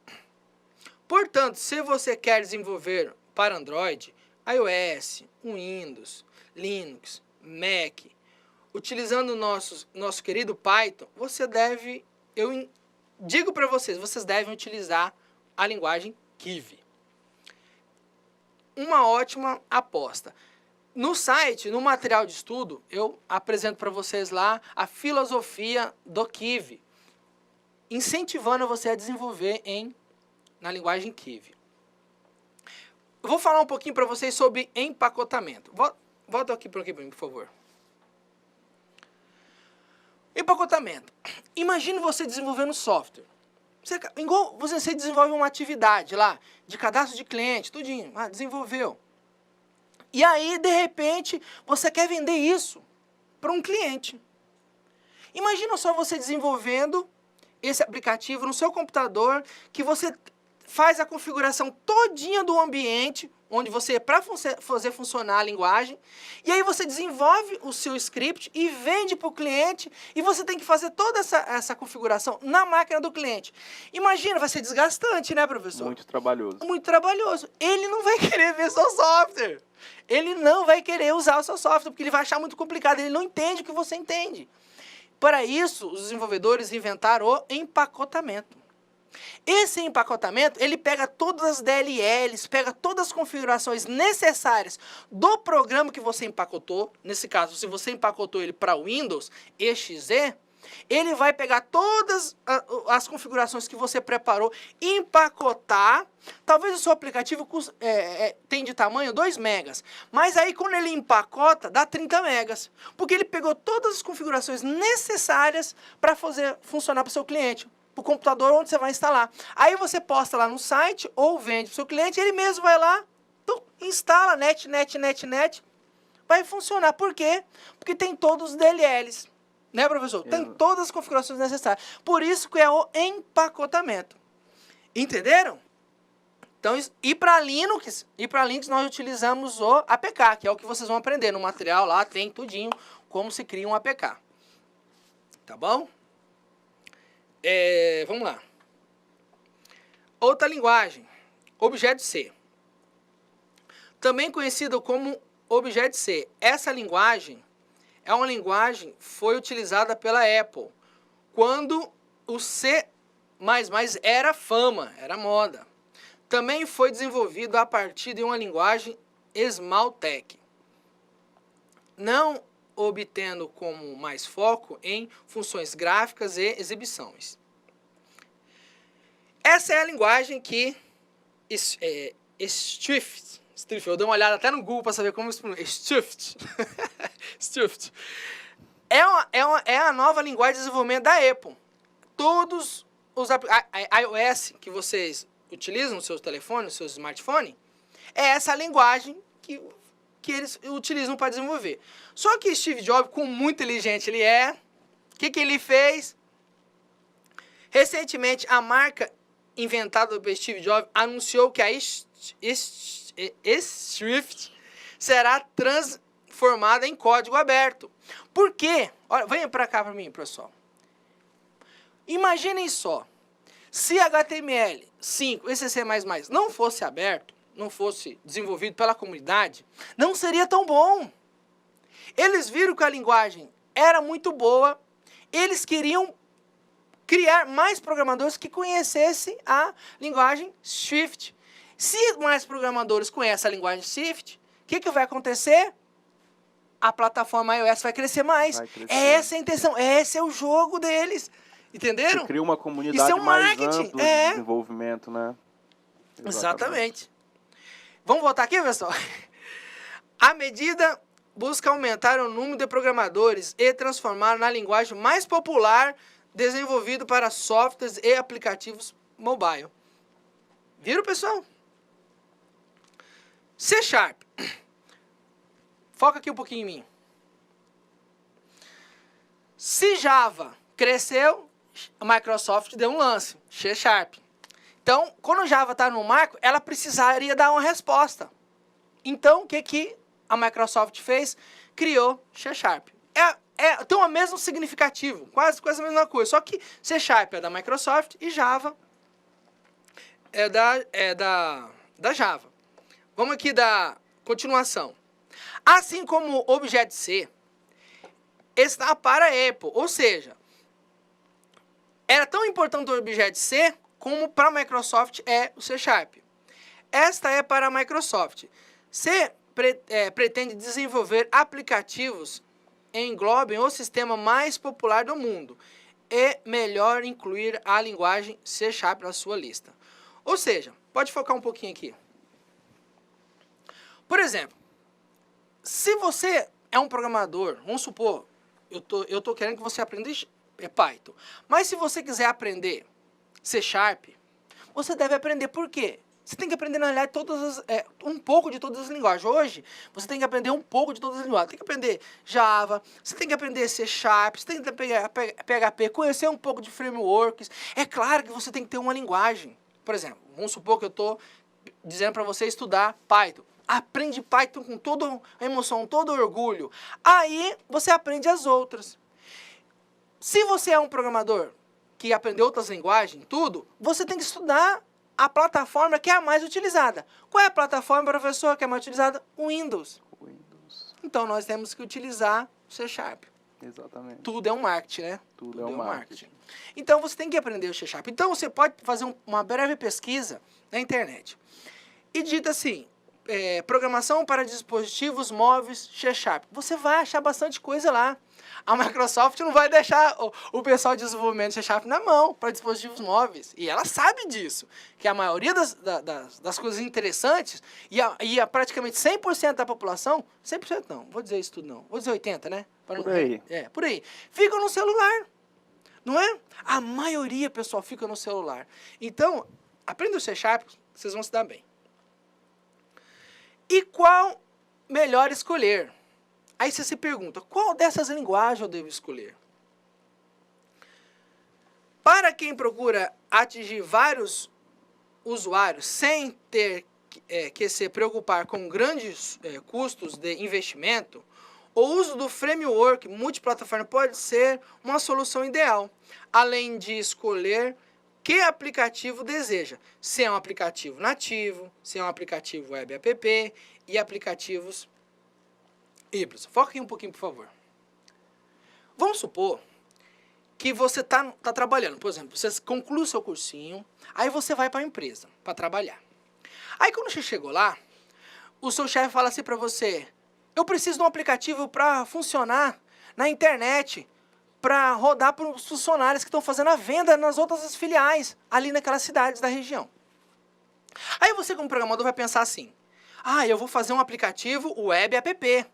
Portanto, se você quer desenvolver para Android, iOS, Windows, Linux, Mac, utilizando o nosso querido Python, eu digo para vocês devem utilizar a linguagem Kiwi. Uma ótima aposta. No site, no material de estudo, eu apresento para vocês lá a filosofia do Kiwi, incentivando você a desenvolver na linguagem Kiwi. Eu vou falar um pouquinho para vocês sobre empacotamento. Volta aqui para mim, por favor. Empacotamento. Imagine você desenvolvendo software. Igual você desenvolve uma atividade lá, de cadastro de cliente, tudinho. Desenvolveu. E aí, de repente, você quer vender isso para um cliente. Imagina só você desenvolvendo esse aplicativo no seu computador, que você faz a configuração todinha do ambiente, onde você, para fazer funcionar a linguagem, e aí você desenvolve o seu script e vende para o cliente, e você tem que fazer toda essa configuração na máquina do cliente. Imagina, vai ser desgastante, né, professor? Muito trabalhoso. Muito trabalhoso. Ele não vai querer ver seu software. Ele não vai querer usar o seu software, porque ele vai achar muito complicado, ele não entende o que você entende. Para isso, os desenvolvedores inventaram o empacotamento. Esse empacotamento, ele pega todas as DLLs, pega todas as configurações necessárias do programa que você empacotou. Nesse caso, se você empacotou ele para Windows, EXE, ele vai pegar todas as configurações que você preparou, empacotar. Talvez o seu aplicativo tem de tamanho 2 megas, mas aí quando ele empacota, dá 30 megas, porque ele pegou todas as configurações necessárias para fazer funcionar para o seu cliente, para o computador onde você vai instalar. Aí você posta lá no site ou vende para o seu cliente, ele mesmo vai lá, instala, net, vai funcionar. Por quê? Porque tem todos os DLLs. Né, professor? Tem todas as configurações necessárias. Por isso que é o empacotamento. Entenderam? Então, e para Linux nós utilizamos o APK, que é o que vocês vão aprender no material lá, tem tudinho como se cria um APK. Tá bom? Vamos lá. Outra linguagem, Objective-C. Também conhecida como Objective-C. Essa linguagem é uma linguagem que foi utilizada pela Apple quando o C++ era fama, era moda. também foi desenvolvido a partir de uma linguagem Smalltalk, não obtendo como mais foco em funções gráficas e exibições. Essa é a linguagem que Swift, eu dei uma olhada até no Google para saber como se pronuncia. Swift. É a nova linguagem de desenvolvimento da Apple. Todos os iOS que vocês utilizam no seu telefone, no seu smartphone, é essa linguagem que eles utilizam para desenvolver. Só que Steve Jobs, como muito inteligente ele é, o que ele fez? Recentemente, a marca inventada por Steve Jobs anunciou que a Swift será transformada em código aberto. Por quê? Olha, venha para cá para mim, pessoal. Imaginem só, se HTML5 e CC++ não fosse aberto, não fosse desenvolvido pela comunidade, não seria tão bom. Eles viram que a linguagem era muito boa, eles queriam criar mais programadores que conhecessem a linguagem Swift. Se mais programadores conhecem a linguagem Swift, o que vai acontecer? A plataforma iOS vai crescer mais. É essa a intenção, esse é o jogo deles. Entenderam? Você cria uma comunidade mais ampla de desenvolvimento, né? Exatamente. Vamos voltar aqui, pessoal? A medida busca aumentar o número de programadores e transformar na linguagem mais popular desenvolvido para softwares e aplicativos mobile. Viram, pessoal? C#. Foca aqui um pouquinho em mim. Se Java cresceu, a Microsoft deu um lance, C#. Então, quando o Java está no marco, ela precisaria dar uma resposta. Então, o que a Microsoft fez? Criou C#. Tem o mesmo significativo, quase a mesma coisa. Só que C# é da Microsoft e Java é da Java. Vamos aqui dar continuação. Assim como o Objective-C está para a Apple, ou seja, era tão importante o Objective-C como para a Microsoft é o C#. Esta é para a Microsoft. C pretende desenvolver aplicativos que englobem o sistema mais popular do mundo e melhor incluir a linguagem C# na sua lista. Ou seja, pode focar um pouquinho aqui. Por exemplo, se você é um programador, vamos supor, eu tô querendo que você aprenda Python, mas se você quiser aprender C#, você deve aprender por quê? Você tem que aprender, na realidade, um pouco de todas as linguagens. Hoje, você tem que aprender um pouco de todas as linguagens. Tem que aprender Java, você tem que aprender C#, você tem que aprender PHP, conhecer um pouco de frameworks. É claro que você tem que ter uma linguagem. Por exemplo, vamos supor que eu estou dizendo para você estudar Python. Aprende Python com toda a emoção, todo o orgulho. Aí, você aprende as outras. Se você é um programador que aprendeu outras linguagens, tudo, você tem que estudar a plataforma que é a mais utilizada. Qual é a plataforma, professor, que é a mais utilizada? O Windows. Então, nós temos que utilizar o C#. Exatamente. Tudo é um marketing, né? Tudo é um marketing. Então, você tem que aprender o C#. Então, você pode fazer uma breve pesquisa na internet. E digita assim, programação para dispositivos móveis C#. Você vai achar bastante coisa lá. A Microsoft não vai deixar o pessoal de desenvolvimento C# na mão para dispositivos móveis. E ela sabe disso. Que a maioria das coisas interessantes, e praticamente 100% da população, 100% não, vou dizer isso tudo não, vou dizer 80%, né? Por aí. Por aí. Ficam no celular. Não é? A maioria, pessoal, fica no celular. Então, aprenda o C#, vocês vão se dar bem. E qual melhor escolher? Aí você se pergunta, qual dessas linguagens eu devo escolher? Para quem procura atingir vários usuários sem ter que se preocupar com grandes custos de investimento, o uso do framework multiplataforma pode ser uma solução ideal, além de escolher que aplicativo deseja, se é um aplicativo nativo, se é um aplicativo web app e aplicativos híbridos. Foca aqui um pouquinho, por favor. Vamos supor que você tá trabalhando, por exemplo, você conclui o seu cursinho, aí você vai para a empresa para trabalhar. Aí quando você chegou lá, o seu chefe fala assim para você, eu preciso de um aplicativo para funcionar na internet, para rodar para os funcionários que estão fazendo a venda nas outras filiais, ali naquelas cidades da região. Aí você, como programador, vai pensar assim, eu vou fazer um aplicativo web app,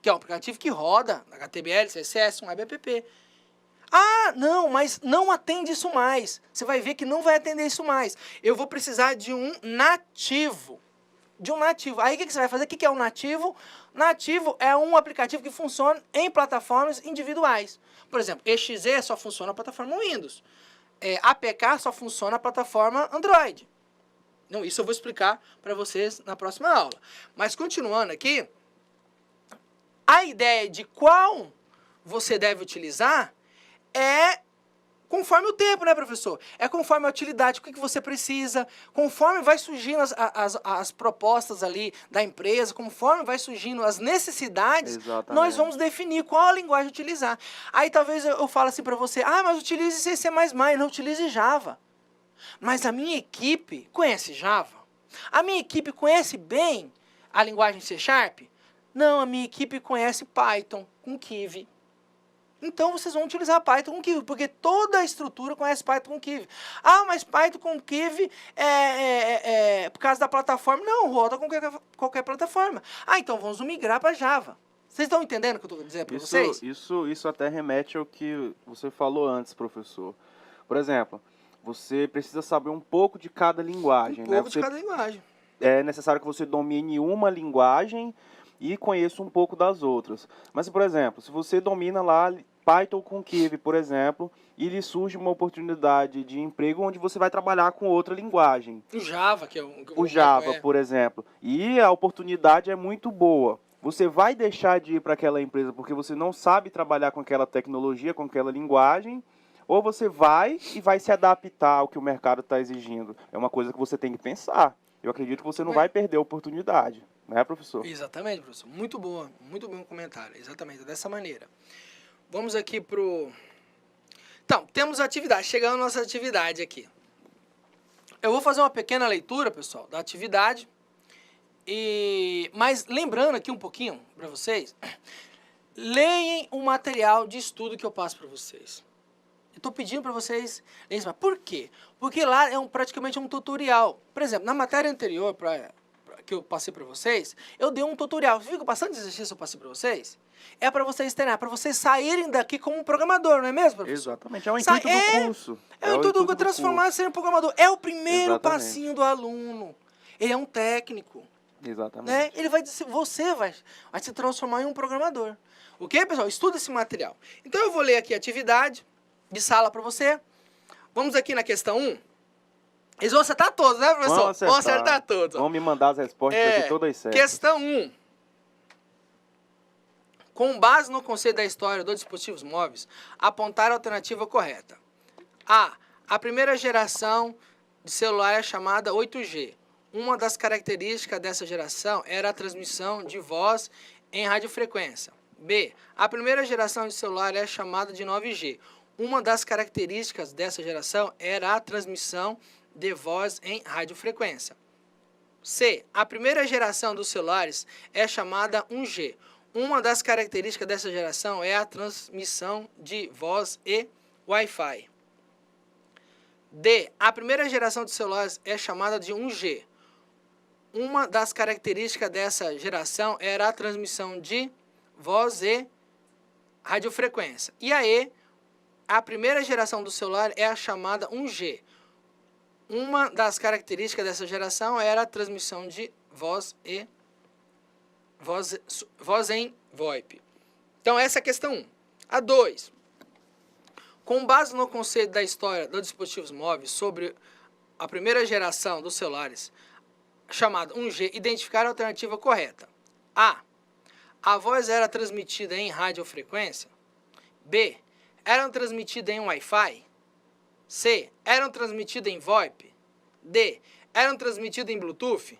que é um aplicativo que roda HTML, CSS, um web app. Não, mas não atende isso mais. Você vai ver que não vai atender isso mais. Eu vou precisar de um nativo. Aí o que você vai fazer? O que é um nativo? Nativo é um aplicativo que funciona em plataformas individuais. Por exemplo, exe só funciona na plataforma Windows. APK só funciona na plataforma Android. Não, isso eu vou explicar para vocês na próxima aula. Mas continuando aqui, a ideia de qual você deve utilizar é conforme o tempo, né, professor? É conforme a utilidade, o que você precisa, conforme vai surgindo as propostas ali da empresa, conforme vai surgindo as necessidades, Exatamente. Nós vamos definir qual a linguagem utilizar. Aí talvez eu fale assim para você, mas utilize C++, não utilize Java. Mas a minha equipe conhece Java? A minha equipe conhece bem a linguagem C#? Não, a minha equipe conhece Python com Kivy. Então, vocês vão utilizar Python com Kivy, porque toda a estrutura conhece Python com Kivy. Mas Python com Kivy por causa da plataforma. Não, roda com qualquer plataforma. Então vamos migrar para Java. Vocês estão entendendo o que eu estou dizendo para vocês? Isso até remete ao que você falou antes, professor. Por exemplo, você precisa saber um pouco de cada linguagem. Um pouco de cada linguagem. É necessário que você domine uma linguagem e conheça um pouco das outras. Mas, por exemplo, se você domina lá Python com Kivy, por exemplo, e lhe surge uma oportunidade de emprego onde você vai trabalhar com outra linguagem. O Java, que é o Java, por exemplo. E a oportunidade é muito boa. Você vai deixar de ir para aquela empresa porque você não sabe trabalhar com aquela tecnologia, com aquela linguagem, ou você vai e vai se adaptar ao que o mercado está exigindo. É uma coisa que você tem que pensar. Eu acredito que você não vai perder a oportunidade. Né, professor? Exatamente, professor. Muito bom comentário. Exatamente, dessa maneira. Vamos aqui pro... Então, temos atividade. Chegando à nossa atividade aqui. Eu vou fazer uma pequena leitura, pessoal, da atividade. Mas lembrando aqui um pouquinho para vocês, leem o material de estudo que eu passo para vocês. Eu estou pedindo para vocês lerem. Por quê? Porque lá é praticamente um tutorial. Por exemplo, na matéria anterior que eu passei para vocês, eu dei um tutorial. Você viu que bastante exercício eu passei para vocês? É para vocês treinar, para vocês saírem daqui como um programador, não é mesmo, professor? Exatamente, é o intuito do curso. É o intuito do transformar ser um programador. É o primeiro Exatamente. Passinho do aluno. Ele é um técnico. Exatamente. Né? Ele vai dizer, você vai se transformar em um programador. Ok, pessoal? Estuda esse material. Então eu vou ler aqui a atividade de sala para você. Vamos aqui na questão 1. Eles vão acertar todos, né, professor? Vão acertar todos. Vão me mandar as respostas aqui todas certas. Questão 1. Com base no conceito da história dos dispositivos móveis, apontar a alternativa correta. A primeira geração de celular é chamada 8G. Uma das características dessa geração era a transmissão de voz em radiofrequência. B. A primeira geração de celular é chamada de 9G. Uma das características dessa geração era a transmissão de voz em radiofrequência. C. A primeira geração dos celulares é chamada 1G. Uma das características dessa geração é a transmissão de voz e Wi-Fi. D. A primeira geração de celulares é chamada de 1G. Uma das características dessa geração era a transmissão de voz e radiofrequência. E a E. A primeira geração do celular é a chamada 1G. Uma das características dessa geração era a transmissão de voz e voz em VoIP. Então, essa é a questão 1. A 2. Com base no conceito da história dos dispositivos móveis sobre a primeira geração dos celulares, chamado 1G, identificar a alternativa correta. A. A voz era transmitida em radiofrequência. B. Eram transmitidas em Wi-Fi. C. Eram transmitidas em VoIP. D. Eram transmitidas em Bluetooth.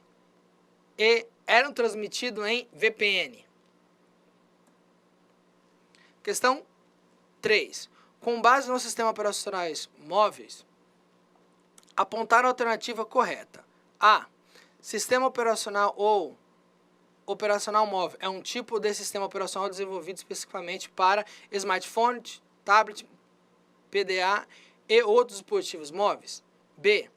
E. Eram transmitidos em VPN. Questão 3. Com base nos sistemas operacionais móveis, apontar a alternativa correta. A. Sistema operacional ou operacional móvel é um tipo de sistema operacional desenvolvido especificamente para smartphone, tablet, PDA e outros dispositivos móveis. B.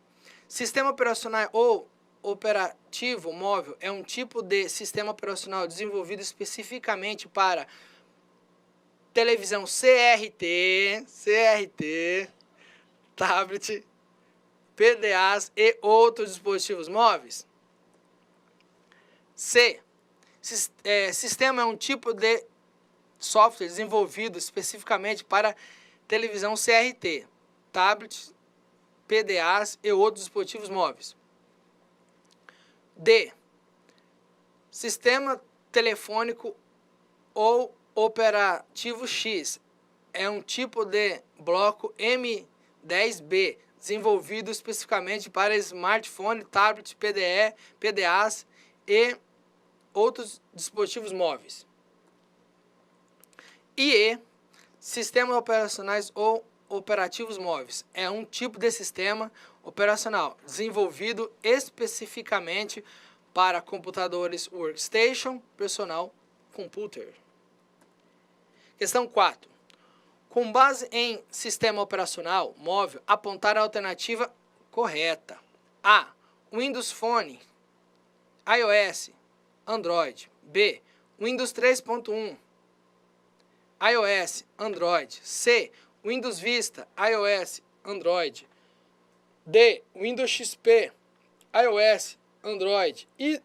Sistema operacional ou operativo móvel é um tipo de sistema operacional desenvolvido especificamente para televisão CRT, tablet, PDAs e outros dispositivos móveis. C. Sistema é um tipo de software desenvolvido especificamente para televisão CRT, tablet, PDAs e outros dispositivos móveis. D. Sistema telefônico ou operativo X é um tipo de bloco M10B desenvolvido especificamente para smartphone, tablet, PDE, PDAs e outros dispositivos móveis. E. Sistemas operacionais ou operativos móveis é um tipo de sistema operacional desenvolvido especificamente para computadores workstation, personal computer. Questão 4. Com base em sistema operacional móvel, apontar a alternativa correta. A. Windows Phone, iOS, Android. B. Windows 3.1, iOS, Android. C. Windows Vista, iOS, Android. D. Windows XP, iOS, Android. E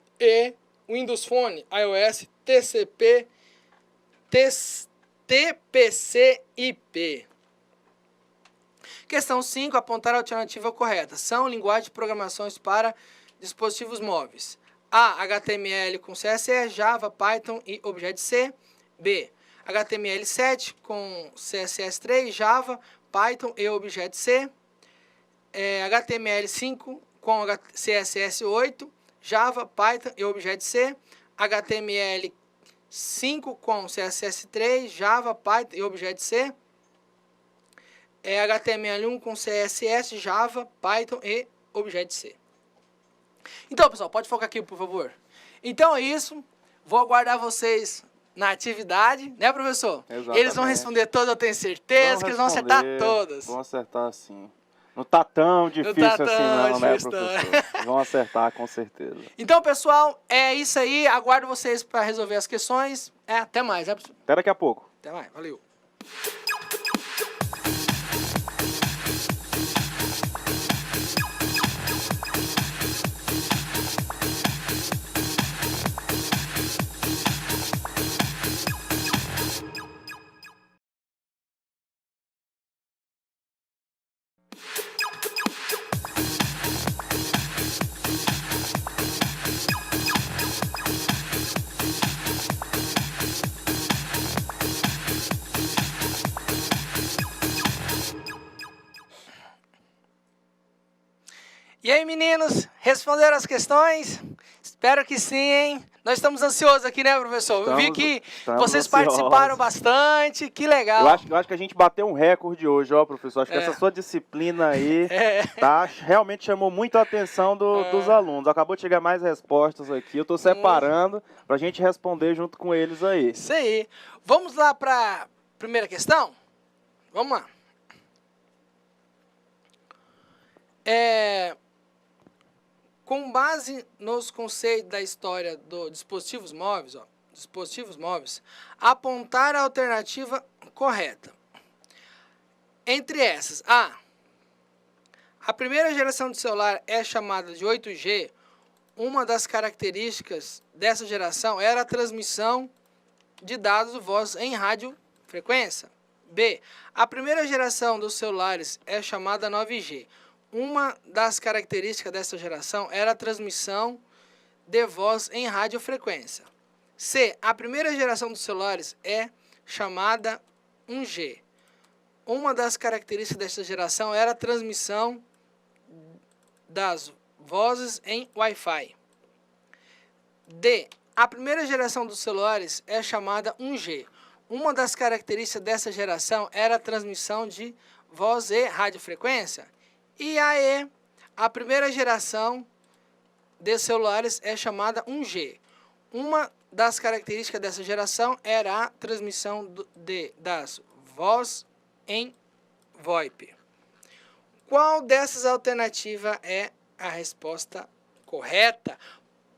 Windows Phone, iOS, TCP, TPC-IP. Questão 5. Apontar a alternativa correta. São linguagens de programações para dispositivos móveis. A. HTML com CSS, Java, Python e Objective-C. B. HTML7 com CSS3, Java, Python e Objective-C. HTML5 com CSS8, Java, Python e Objective-C. HTML5 com CSS3, Java, Python e Objective-C. HTML1 com CSS, Java, Python e Objective-C. Então, pessoal, pode focar aqui, por favor. Então é isso. Vou aguardar vocês na atividade, né, professor? Exatamente. Eles vão responder todas, eu tenho certeza que eles vão acertar todas. Vão acertar sim. Não tá tão difícil assim não, né, professor? Vão acertar com certeza. Então, pessoal, é isso aí. Aguardo vocês para resolver as questões. Até mais, né, professor? Até daqui a pouco. Até mais, valeu. E aí, meninos, responderam as questões? Espero que sim, hein? Nós estamos ansiosos aqui, né, professor? Eu vi que vocês participaram bastante, que legal. Eu acho que a gente bateu um recorde hoje, ó, professor. Acho que essa sua disciplina aí realmente chamou muito a atenção dos alunos. Acabou de chegar mais respostas aqui. Eu estou separando para a gente responder junto com eles aí. Isso aí. Vamos lá para a primeira questão? Vamos lá. Com base nos conceitos da história dos dispositivos móveis, apontar a alternativa correta. Entre essas, a primeira geração de celular é chamada de 8G. Uma das características dessa geração era a transmissão de dados de voz em radiofrequência. B. A primeira geração dos celulares é chamada 9G. Uma das características dessa geração era a transmissão de voz em radiofrequência. C. A primeira geração dos celulares é chamada 1G. Uma das características dessa geração era a transmissão das vozes em Wi-Fi. D. A primeira geração dos celulares é chamada 1G. Uma das características dessa geração era a transmissão de voz e radiofrequência. E a primeira geração de celulares é chamada 1G. Uma das características dessa geração era a transmissão das voz em VoIP. Qual dessas alternativas é a resposta correta?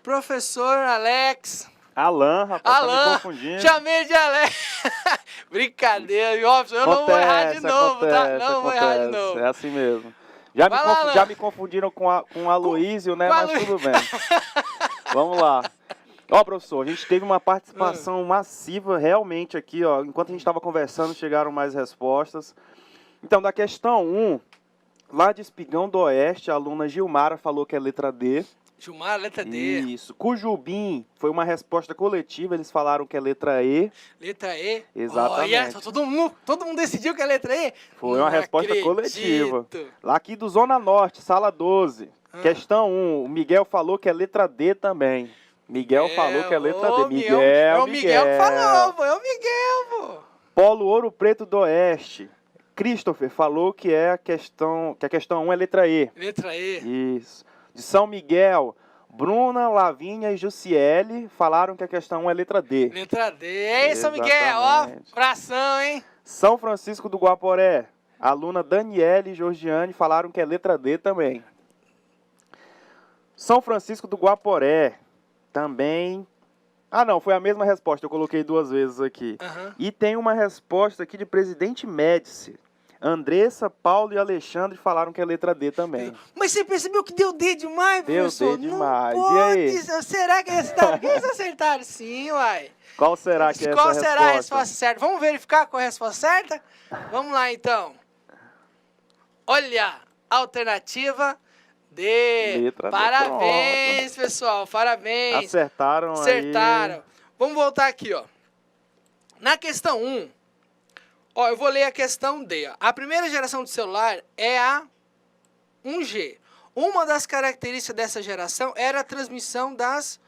Professor Alex. Alan, rapaz, tá me Alan, confundindo. chamei de Alex. Brincadeira, Jobson, eu não vou errar de novo, tá? Não vou errar de novo. É assim mesmo. Já me confundiram com o Aloysio, né? Mas tudo bem. Vamos lá. Ó, professor, a gente teve uma participação massiva realmente aqui, ó. Enquanto a gente estava conversando, chegaram mais respostas. Então, da questão 1, lá de Espigão do Oeste, a aluna Gilmara falou que é letra D. Gilmara, letra D. Isso. Cujubim foi uma resposta coletiva, eles falaram que é letra E. Letra E? Exatamente. Olha, todo mundo decidiu que é letra E? Foi uma resposta coletiva. Lá aqui do Zona Norte, sala 12. Questão 1, o Miguel falou que é letra D também. Miguel falou que é letra D. Miguel. É o Miguel que falou, pô. É o Miguel, pô. Polo Ouro Preto do Oeste. Christopher falou que a questão 1 é letra E. Letra E. Isso. De São Miguel, Bruna, Lavínia e Jussiele falaram que a questão 1 é letra D. Letra D. É isso, Miguel. Ó, abração, hein? São Francisco do Guaporé, a aluna Daniele e Georgiane falaram que é letra D também. São Francisco do Guaporé, também... Ah, não, foi a mesma resposta, eu coloquei 2 vezes aqui. E tem uma resposta aqui de Presidente Médici. Andressa, Paulo e Alexandre falaram que é letra D também. Mas você percebeu que deu D demais, professor? Deu D demais. Não pode. E aí? Será que eles acertaram? Sim, uai. Qual será que é essa resposta? Qual será a resposta certa? Vamos verificar qual é a resposta certa? Vamos lá, então. Olha, alternativa D. Letra Parabéns, pessoal. Parabéns. Acertaram. Vamos voltar aqui, ó. Na questão 1, ó, eu vou ler a questão D. Ó. A primeira geração de celular é a 1G. Uma das características dessa geração era a transmissão das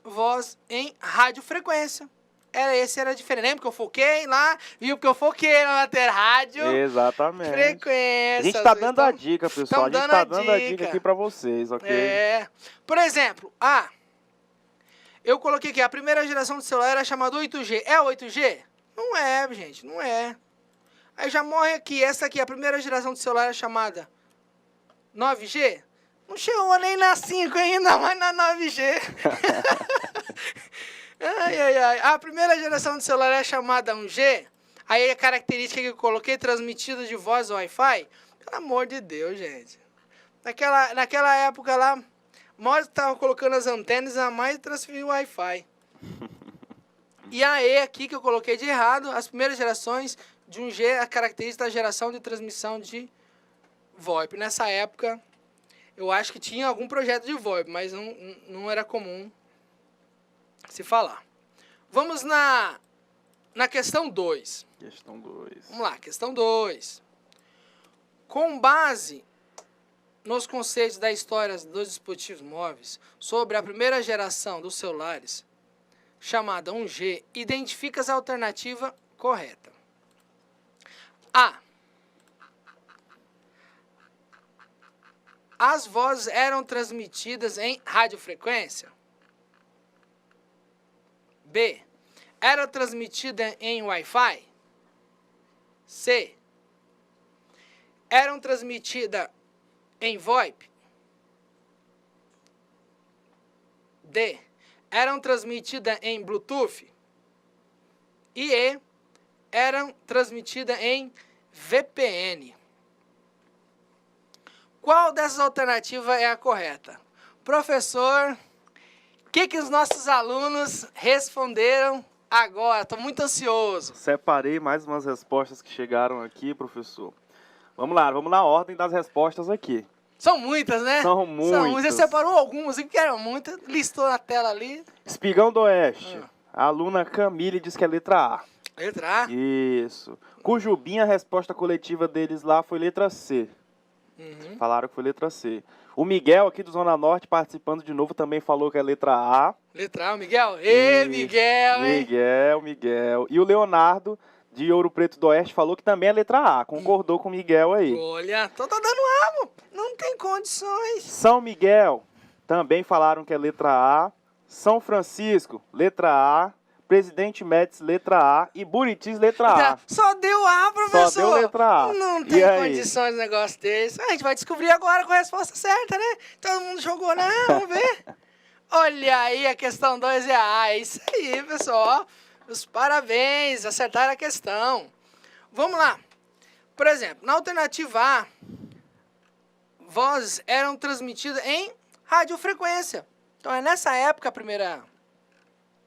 vozes em radiofrequência. Era diferente. Lembra que eu foquei lá? Viu que eu foquei na rádio? Exatamente. Frequência. A gente tá dando a dica, pessoal. A gente tá dando a dica aqui pra vocês, ok? Por exemplo, eu coloquei aqui, a primeira geração de celular era chamada 8G. É 8G? Não é, gente, não é. Aí já morre aqui, essa aqui, a primeira geração de celular é chamada 9G? Não chegou nem na 5 ainda, mas na 9G. Ai. A primeira geração de celular é chamada 1G. Aí a característica que eu coloquei, transmitida de voz Wi-Fi. Pelo amor de Deus, gente. Naquela época lá, mais estava colocando as antenas, a mais transferiu o Wi-Fi. E a E aqui que eu coloquei de errado, as primeiras gerações de 1G, a característica da geração de transmissão de VoIP. Nessa época, eu acho que tinha algum projeto de VoIP, mas não era comum se falar. Vamos na questão 2. Questão 2. Vamos lá, questão 2. Com base nos conceitos da história dos dispositivos móveis sobre a primeira geração dos celulares, chamada 1G, identifica a alternativa correta. A. As vozes eram transmitidas em radiofrequência. B. Era transmitida em Wi-Fi. C. Eram transmitidas em VoIP. D. Eram transmitidas em Bluetooth. E E. Eram transmitidas em VPN. Qual dessas alternativas é a correta? Professor, o que os nossos alunos responderam agora? Estou muito ansioso. Separei mais umas respostas que chegaram aqui, professor. Vamos lá, vamos na ordem das respostas aqui. São muitas, né? São muitas. Você separou algumas, que eram muitas, listou na tela ali. Espigão do Oeste. A aluna Camille diz que é letra A. Letra A? Isso. Cujubim, a resposta coletiva deles lá foi letra C. Falaram que foi letra C. O Miguel, aqui do Zona Norte, participando de novo, também falou que é letra A. Letra A, o Miguel? Ê, Miguel, hein? Miguel. E o Leonardo, de Ouro Preto do Oeste, falou que também é letra A. Concordou com o Miguel aí. Olha, tô dando amo. Não tem condições. São Miguel, Também falaram que é letra A. São Francisco, letra A. Presidente Médici, letra A. E Buritis, letra A. Só deu A, professor. Só deu letra A. Não E tem aí? condições de negócio desse. A gente vai descobrir agora com a resposta certa, né? Todo mundo jogou, né? Vamos ver. Olha aí, a questão 2 é A. É isso aí, pessoal. Os parabéns, acertaram a questão. Vamos lá. Por exemplo, na alternativa A, vozes eram transmitidas em radiofrequência. Então, é nessa época,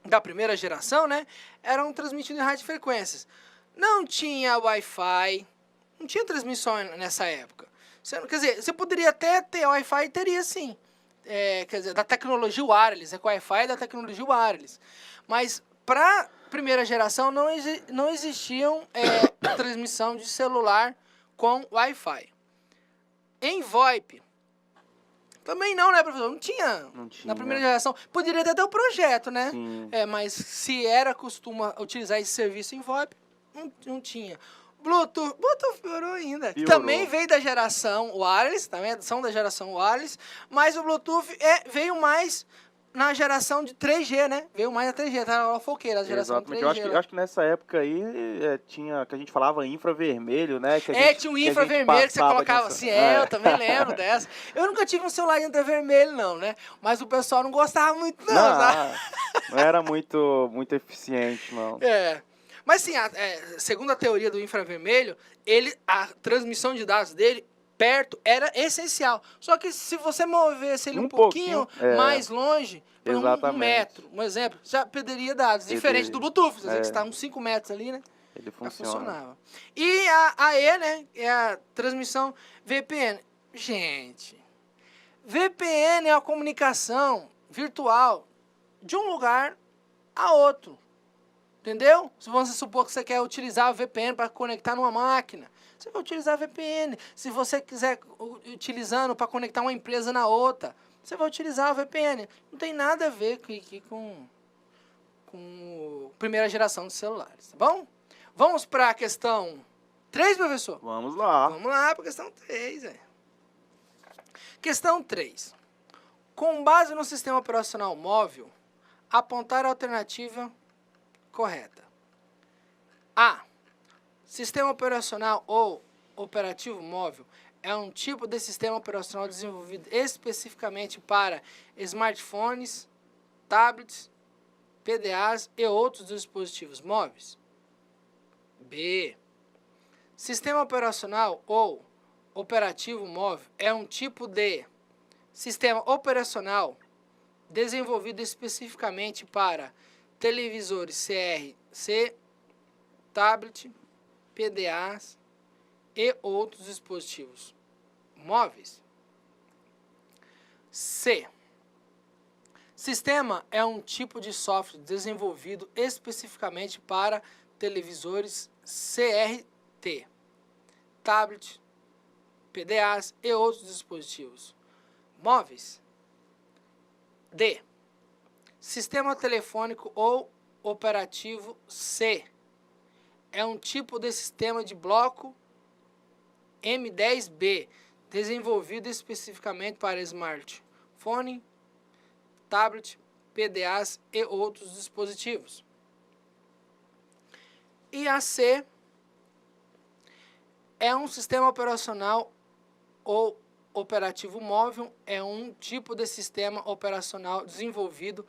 da primeira geração, né? Eram transmitidas em radiofrequências. Não tinha Wi-Fi, não tinha transmissão nessa época. Quer dizer, você poderia até ter Wi-Fi, teria sim. Quer dizer, da tecnologia wireless, com Wi-Fi da tecnologia wireless. Mas, para primeira geração, não existiam transmissão de celular com Wi-Fi. Em VoIP, também não, né, professor? Não tinha. Na primeira geração. Poderia até ter o projeto, né? Sim. Mas se era costume utilizar esse serviço em VoIP, não tinha. Bluetooth piorou ainda. Piorou. Também veio da geração wireless, também são da geração wireless, mas o Bluetooth veio mais na geração de 3G, né? Veio mais na 3G, tá na foqueira, a geração de 3G. Eu acho que nessa época aí tinha, que a gente falava infravermelho, né? Tinha um infravermelho que você colocava assim, eu também lembro dessa. Eu nunca tive um celular infravermelho, não, né? Mas o pessoal não gostava muito, não, sabe? Não era muito eficiente, não. Mas sim, segundo a teoria do infravermelho, a transmissão de dados dele perto era essencial. Só que se você movesse ele um pouquinho mais longe, por um metro, um exemplo, já perderia dados. Diferente do Bluetooth, você está uns 5 metros ali, né? Ele funcionava. E a E, né, é a transmissão VPN. Gente, VPN é a comunicação virtual de um lugar a outro. Entendeu? Se você supor que você quer utilizar o VPN para conectar numa máquina, você vai utilizar VPN. Se você quiser utilizando para conectar uma empresa na outra, você vai utilizar o VPN. Não tem nada a ver aqui com primeira geração de celulares, tá bom? Vamos para a questão 3, professor? Vamos lá. Vamos lá para a questão 3. Questão 3. Com base no sistema operacional móvel, apontar a alternativa correta. A. Sistema operacional ou operativo móvel é um tipo de sistema operacional desenvolvido especificamente para smartphones, tablets, PDAs e outros dispositivos móveis. B. Sistema operacional ou operativo móvel é um tipo de sistema operacional desenvolvido especificamente para televisores CRT, tablet, PDAs e outros dispositivos móveis. C. Sistema é um tipo de software desenvolvido especificamente para televisores CRT, tablet, PDAs e outros dispositivos móveis. D. Sistema telefônico ou operativo C. É um tipo de sistema de bloco M10B, desenvolvido especificamente para smartphone, tablet, PDAs e outros dispositivos. E a C é um sistema operacional ou operativo móvel, é um tipo de sistema operacional desenvolvido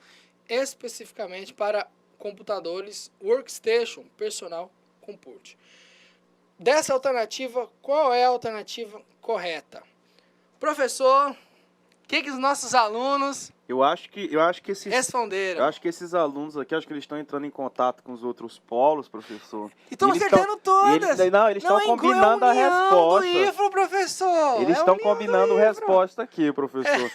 especificamente para computadores workstation personal compute. Dessa alternativa, qual é a alternativa correta? Professor, o que os nossos alunos Eu acho que esses responderam? Eu acho que esses alunos aqui, acho que eles estão entrando em contato com os outros polos, professor. E estão acertando todas. Eles estão combinando a resposta. Do professor. Eles estão combinando a resposta aqui, professor.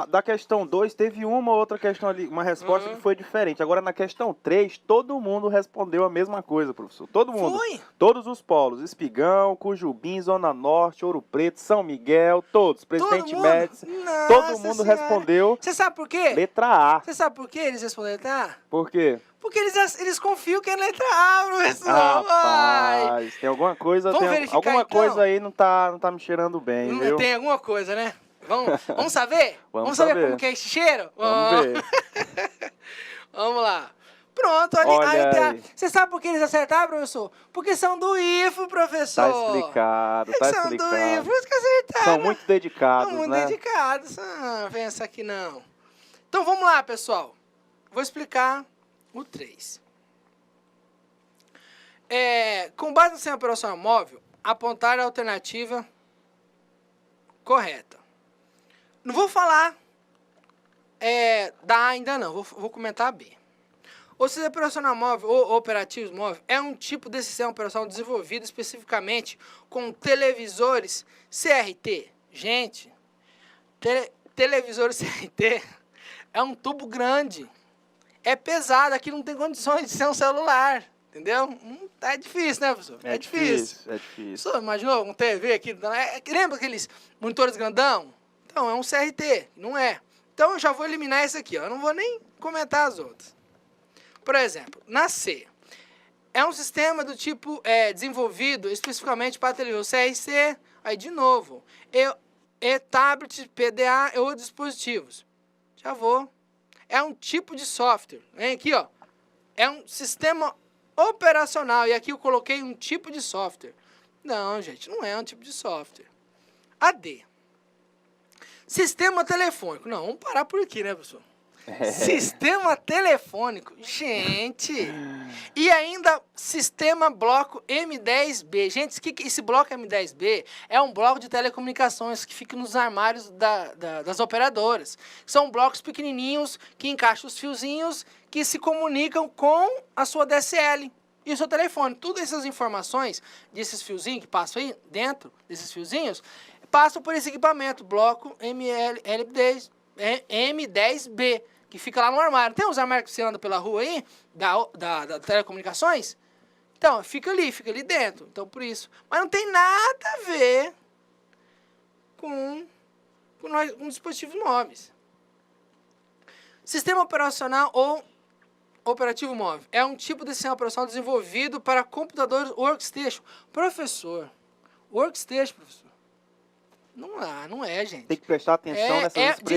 Da questão 2, teve uma outra questão ali, uma resposta que foi diferente. Agora, na questão 3, todo mundo respondeu a mesma coisa, professor. Todo mundo. Foi? Todos os polos. Espigão, Cujubim, Zona Norte, Ouro Preto, São Miguel, todos. Presidente Médici. Todo mundo respondeu. Você sabe por quê? Letra A. Você sabe por que eles responderam letra A? Por quê? Porque eles confiam que é letra A, professor. Rapaz, tem alguma coisa, Vamos verificar, alguma então? coisa aí não tá me cheirando bem, viu? Tem alguma coisa, né? Vamos saber? Vamos saber como que é esse cheiro? Vamos ver. Vamos lá. Pronto, Olha aí. Você sabe por que eles acertaram, professor? Porque são do IFO, professor. Tá explicado, tá São do explicado. IFO, por isso que acertaram. São muito dedicados, São muito né? dedicados. Pensa que não. Então vamos lá, pessoal. Vou explicar o 3. Com base no sistema operacional móvel, apontar a alternativa correta. Não vou falar da A ainda não, vou comentar a B. O sistema operacional móvel ou operativos móveis é um tipo de sistema operacional desenvolvido especificamente com televisores CRT. Gente, televisor CRT é um tubo grande. É pesado, aqui não tem condições de ser um celular. Entendeu? É difícil, né, professor? É difícil. Professor, imaginou um TV aqui? Lembra aqueles monitores grandão? Então, é um CRT, não é. Então, eu já vou eliminar esse aqui, ó. Eu não vou nem comentar as outras. Por exemplo, na C. É um sistema do tipo desenvolvido especificamente para televisão CRC, aí de novo. Tablet, PDA ou dispositivos. Já vou. É um tipo de software. Vem aqui, ó. É um sistema operacional. E aqui eu coloquei um tipo de software. Não, gente, não é um tipo de software. A D. Sistema telefônico. Não, vamos parar por aqui, né, professor? Sistema telefônico. Gente. E ainda sistema bloco M10B. Gente, esse bloco M10B é um bloco de telecomunicações que fica nos armários das operadoras. São blocos pequenininhos que encaixam os fiozinhos que se comunicam com a sua DSL e o seu telefone. Todas essas informações desses fiozinhos que passam aí dentro desses fiozinhos passam por esse equipamento, bloco M10B, que fica lá no armário. Tem uns armários que você anda pela rua aí, da telecomunicações? Então, fica ali dentro. Então, por isso. Mas não tem nada a ver com dispositivos móveis. Sistema operacional ou operativo móvel. É um tipo de sistema operacional desenvolvido para computadores workstation. Workstation, professor. Não é, gente. Tem que prestar atenção nessas expressões,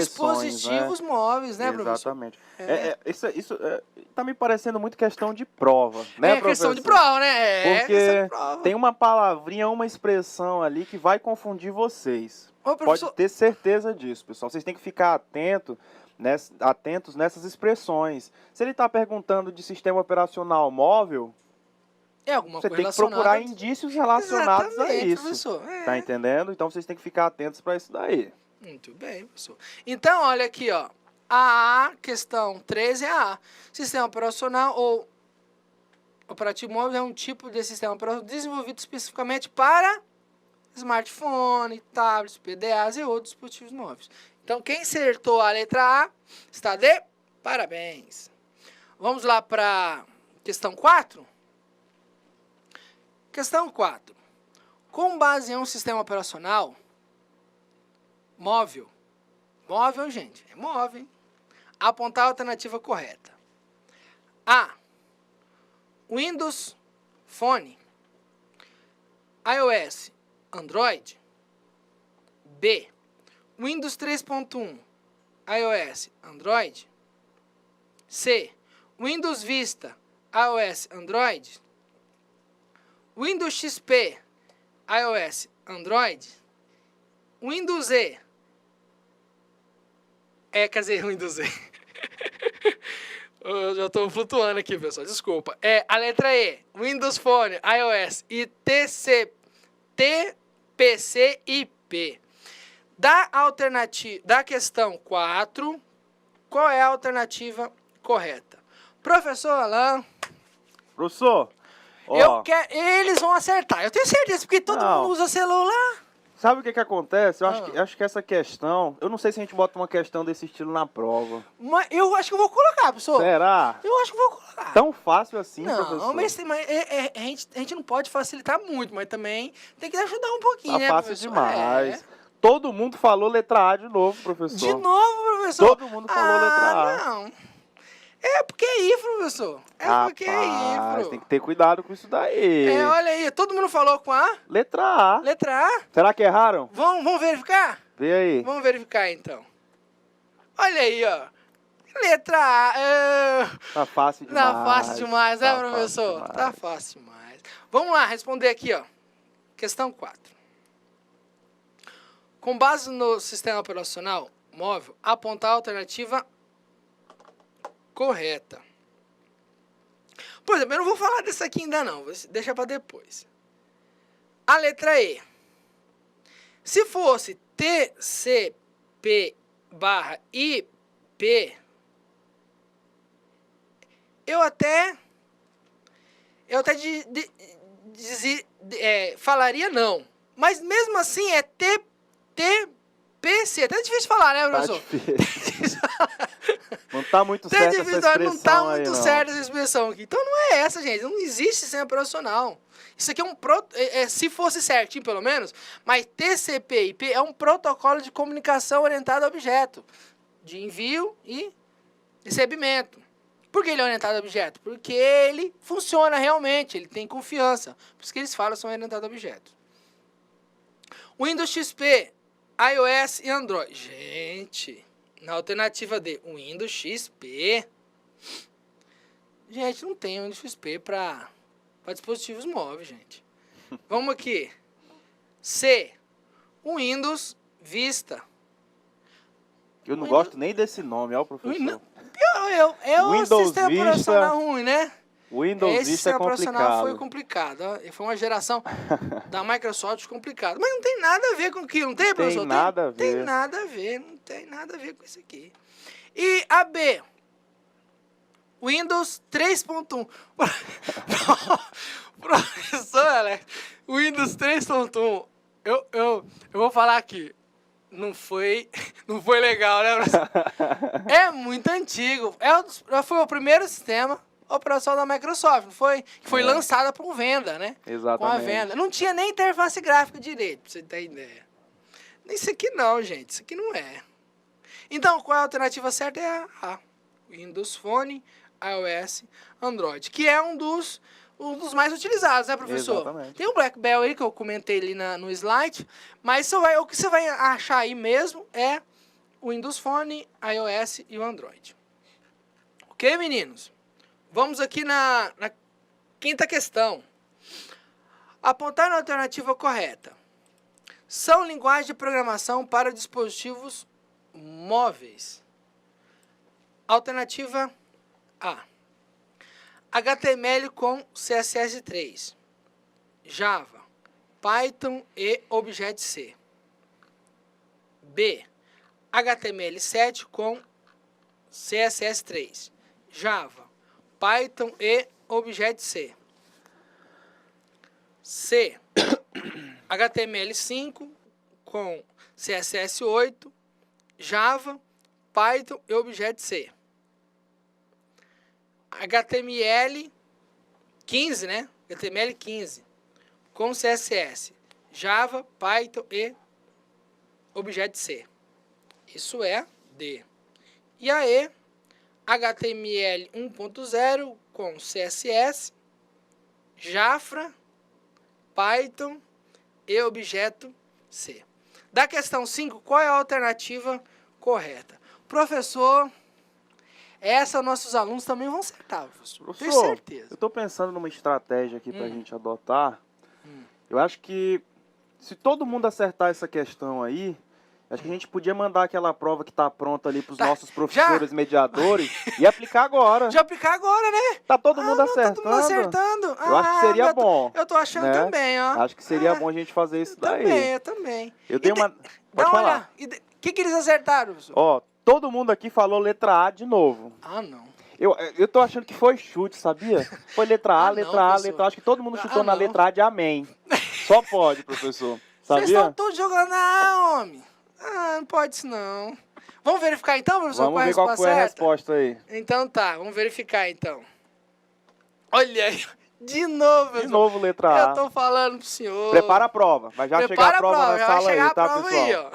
dispositivos móveis, né, professor? Exatamente. Isso tá me parecendo muito questão de prova, né, professor? Questão de prova, né? Porque tem uma palavrinha, uma expressão ali que vai confundir vocês. Pode ter certeza disso, pessoal. Vocês têm que ficar atentos nessas expressões. Se ele está perguntando de sistema operacional móvel, você tem que procurar indícios relacionados a isso. Professor. Tá entendendo? Então vocês têm que ficar atentos para isso daí. Muito bem, professor. Então, olha aqui, ó. A questão 13 é a sistema operacional ou operativo móvel é um tipo de sistema operacional desenvolvido especificamente para smartphone, tablets, PDAs e outros dispositivos móveis. Então, quem acertou a letra A está de parabéns. Vamos lá para questão 4? Questão 4. Com base em um sistema operacional móvel, gente, é móvel, hein? Apontar a alternativa correta. A. Windows Phone. iOS, Android. B. Windows 3.1, iOS, Android. C. Windows Vista, iOS, Android. Windows XP, iOS, Android. Windows E. Windows E. Eu já estou flutuando aqui, pessoal, desculpa. A letra E, Windows Phone, iOS e TPC-IP. Da questão 4, qual é a alternativa correta? Professor Alain. Professor, eles vão acertar. Eu tenho certeza, porque todo mundo usa celular. Sabe o que acontece? Eu acho que essa questão... Eu não sei se a gente bota uma questão desse estilo na prova. Mas eu acho que eu vou colocar, professor. Será? Eu acho que vou colocar. Tão fácil assim, professor? Não, mas a gente não pode facilitar muito, mas também tem que ajudar um pouquinho, né, fácil demais. Todo mundo falou letra A de novo, professor. De novo, professor? Todo mundo falou letra A. Não. É porque é IFRO, professor. Porque é IFRO. Tem que ter cuidado com isso daí. Olha aí. Todo mundo falou com A? Letra A. Letra A? Será que erraram? Vamos verificar? Vê aí. Vamos verificar, então. Olha aí, ó. Letra A. Tá fácil demais. Tá fácil demais, né, Tá professor? fácil Tá demais. fácil demais. Vamos lá, responder aqui, ó. Questão 4. Com base no sistema operacional móvel, apontar a alternativa correta. Por exemplo, eu não vou falar dessa aqui ainda não, vou deixar para depois. A letra E. Se fosse TCP/IP, eu até falaria não. Mas mesmo assim é TPC. Até difícil falar, né, Tá professor? difícil. Não tá muito Até certa essa difícil, expressão não tá aí, muito não. certa essa expressão aqui. Então não é essa, gente. Não existe sistema operacional. Isso aqui é um se fosse certinho, pelo menos, mas TCP/IP é um protocolo de comunicação orientado a objeto, de envio e recebimento. Por que ele é orientado a objeto? Porque ele funciona realmente, ele tem confiança. Por isso que eles falam que são orientados a objeto. Windows XP, iOS e Android. Gente, na alternativa D, Windows XP. Gente, não tem Windows XP para dispositivos móveis, gente. Vamos aqui. C, Windows Vista. Eu não Windows- gosto nem desse nome, ó, professor. É o Windows sistema Vista. operacional ruim, né? Windows Esse Vista é sistema operacional foi complicado. complicado. Ó. Foi uma geração da Microsoft complicada. Mas não tem nada a ver com aquilo, não tem, professor? Tem nada a ver. Tem nada a ver, não tem nada a ver com isso aqui. E a B, Windows 3.1. Professor Alex, Windows 3.1. Eu vou falar aqui. Não foi legal, né, professor? É muito antigo. Foi o primeiro sistema operacional da Microsoft, não foi? Que foi lançada por venda, né? Exatamente. Com a venda. Não tinha nem interface gráfica direito, pra você ter ideia. Isso aqui não, gente. Isso aqui não é. Então, qual é a alternativa certa? É a Windows Phone, iOS, Android. Que é um dos mais utilizados, né, professor? Exatamente. Tem o BlackBerry que eu comentei ali no slide, mas o que você vai achar aí mesmo é o Windows Phone, iOS e o Android. Ok, meninos? Vamos aqui na quinta questão. Apontar na alternativa correta. São linguagens de programação para dispositivos móveis. Alternativa A. HTML com CSS3. Java, Python e Objective-C. B. HTML7 com CSS3. Java, Python e Objective-C. C. HTML5 com CSS8, Java, Python e Objective-C. HTML15, né? HTML15 com CSS, Java, Python e Objective-C. Isso é D. E a E, HTML 1.0 com CSS, Java, Python e Objective-C. Da questão 5, qual é a alternativa correta? Professor, essa nossos alunos também vão acertar, professor. Tenho Professor, certeza. eu estou pensando numa estratégia aqui para a gente adotar. Eu acho que se todo mundo acertar essa questão aí, acho que a gente podia mandar aquela prova que está pronta ali para os nossos professores mediadores e aplicar agora. Já aplicar agora, né? Tá todo mundo não, acertando. Todo mundo acertando. Eu acho que seria bom. Eu tô achando né? também, ó. Acho que seria bom a gente fazer isso daí. Eu também. Eu dei uma... Dá Pode uma falar. olhada. O que eles acertaram, professor? Ó, todo mundo aqui falou letra A de novo. Ah, não. Eu tô achando que foi chute, sabia? Foi letra A, Ah, letra não, A, professor. letra A. Acho que todo mundo chutou Ah, na não. letra A de amém. Só pode, professor. Vocês Sabia? estão todos jogando na homem. Ah, não pode isso não. Vamos verificar então, professor, Vamos qual é a ver qual resposta foi a certa? resposta aí. Então tá, vamos verificar então. Olha aí, de novo, De professor. novo, letra A. Eu tô falando pro senhor. Prepara a prova. Vai já chegar a prova na já sala vai chegar aí, a tá, prova pessoal? aí, ó.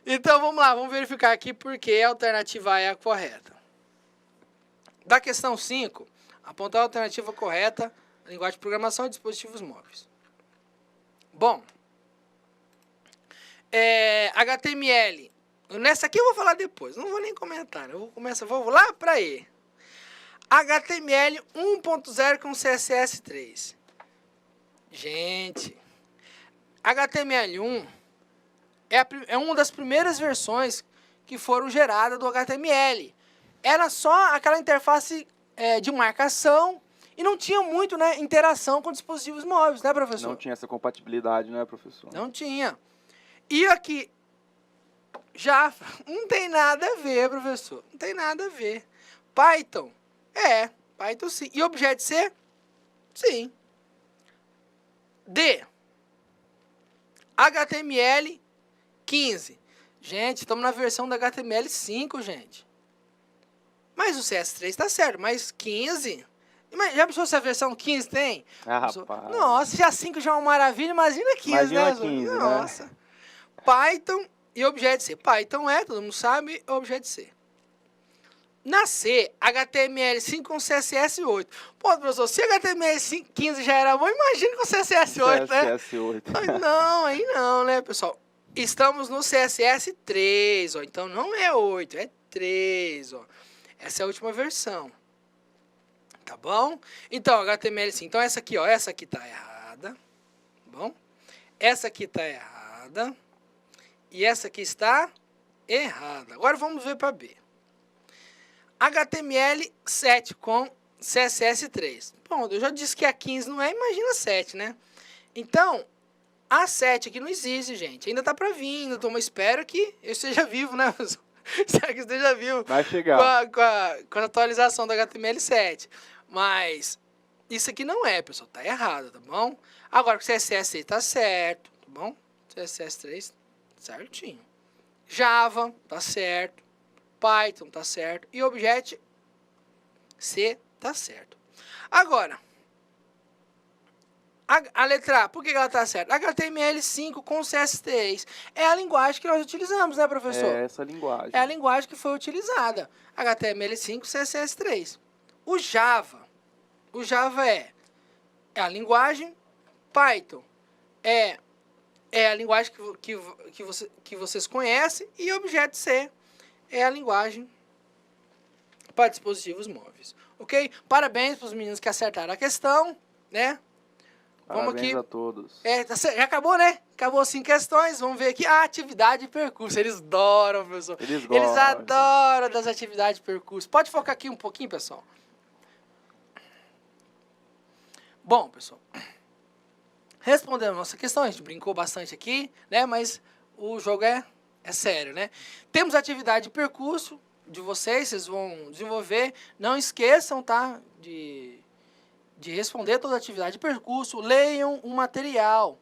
Então vamos lá, vamos verificar aqui porque a alternativa A é a correta. Da questão 5, apontar a alternativa correta, linguagem de programação e dispositivos móveis. Bom, HTML. Nessa aqui eu vou falar depois, não vou nem comentar. Eu vou lá para E. HTML 1.0 com CSS 3. Gente, HTML1 é uma das primeiras versões que foram geradas do HTML. Era só aquela interface de marcação e não tinha muito, né, interação com dispositivos móveis, né, professor? Não tinha essa compatibilidade, né, professor? Não tinha. E aqui, Java, não tem nada a ver, professor. Não tem nada a ver. Python, Python sim. E Objective-C? Sim. D. HTML 15. Gente, estamos na versão da HTML 5, gente. Mas o CS3 está certo, mas 15... Já pensou se a versão 15 tem? Rapaz. Nossa, se a 5 já é uma maravilha, imagina 15, imagina né? 15, Nossa. Né? Python e Objective-C. Python todo mundo sabe, Objective-C. Na C, HTML5 com CSS8. Pô, professor, se HTML15 já era bom, imagina com CSS8, né? CSS8. Não, aí não, né, pessoal? Estamos no CSS3, ó. Então não é 8, é 3, ó. Essa é a última versão. Tá bom? Então, HTML5. Então, essa aqui, ó. Essa aqui tá errada. Tá bom? Essa aqui tá errada. E essa aqui está errada. Agora vamos ver para B. HTML7 com CSS3. Bom, eu já disse que a 15 não é, imagina 7, né? Então, a 7 aqui não existe, gente. Ainda tá para vir, ainda tô, mas espero que eu esteja vivo, né? Espero que esteja vivo. Vai chegar. Com a atualização do HTML7. Mas isso aqui não é, pessoal. Tá errado, tá bom? Agora, o CSS tá certo, tá bom? CSS3, certinho. Java, tá certo. Python, tá certo. E Objective-C, tá certo. Agora, a letra A, por que ela tá certa? HTML5 com CSS3 é a linguagem que nós utilizamos, né, professor? É essa linguagem. É a linguagem que foi utilizada. HTML5, CSS3. O Java é a linguagem. Python é a linguagem que vocês conhecem. E Objective-C é a linguagem para dispositivos móveis. Ok? Parabéns para os meninos que acertaram a questão, né? Vamos Parabéns aqui. a todos. Já acabou, né? Acabou 5 questões. Vamos ver aqui. Atividade de percurso. Eles adoram, pessoal. Eles adoram das atividades de percurso. Pode focar aqui um pouquinho, pessoal? Bom, pessoal. Respondendo a nossa questão, a gente brincou bastante aqui, né? Mas o jogo é sério, né? Temos atividade de percurso de vocês vão desenvolver. Não esqueçam, tá? De responder toda a atividade de percurso. Leiam o material.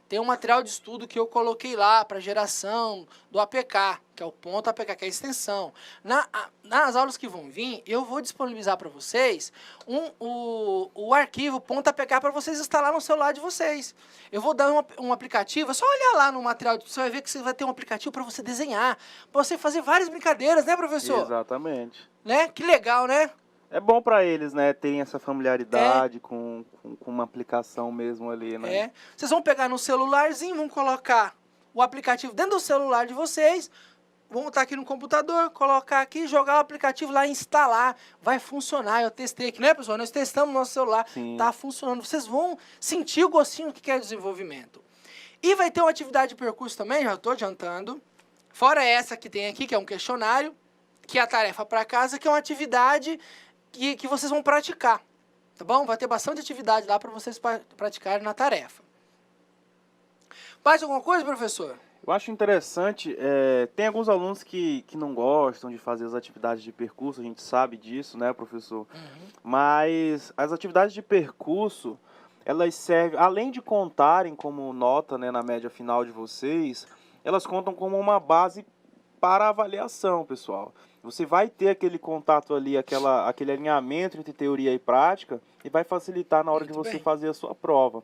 Tem um material de estudo que eu coloquei lá para geração do APK, que é o ponto APK, que é a extensão. Nas aulas que vão vir, eu vou disponibilizar para vocês o arquivo ponto APK para vocês instalar no celular de vocês. Eu vou dar um aplicativo, é só olhar lá no material, você vai ver que você vai ter um aplicativo para você desenhar, para você fazer várias brincadeiras, né, professor? Exatamente. Né? Que legal, né? É bom para eles, né, terem essa familiaridade com uma aplicação mesmo ali, né? Vocês vão pegar no celularzinho, vão colocar o aplicativo dentro do celular de vocês, vão botar aqui no computador, colocar aqui, jogar o aplicativo lá e instalar. Vai funcionar, eu testei aqui, né, pessoal? Nós testamos no nosso celular, tá funcionando. Vocês vão sentir o gostinho que é desenvolvimento. E vai ter uma atividade de percurso também, já estou adiantando. Fora essa que tem aqui, que é um questionário, que é a tarefa para casa, que é uma atividade que vocês vão praticar, tá bom? Vai ter bastante atividade lá para vocês praticarem na tarefa. Mais alguma coisa, professor? Eu acho interessante, tem alguns alunos que não gostam de fazer as atividades de percurso, a gente sabe disso, né, professor? Mas as atividades de percurso, elas servem, além de contarem como nota, né, na média final de vocês, elas contam como uma base para avaliação, pessoal. Você vai ter aquele contato ali, aquele alinhamento entre teoria e prática, e vai facilitar na hora de você fazer a sua prova.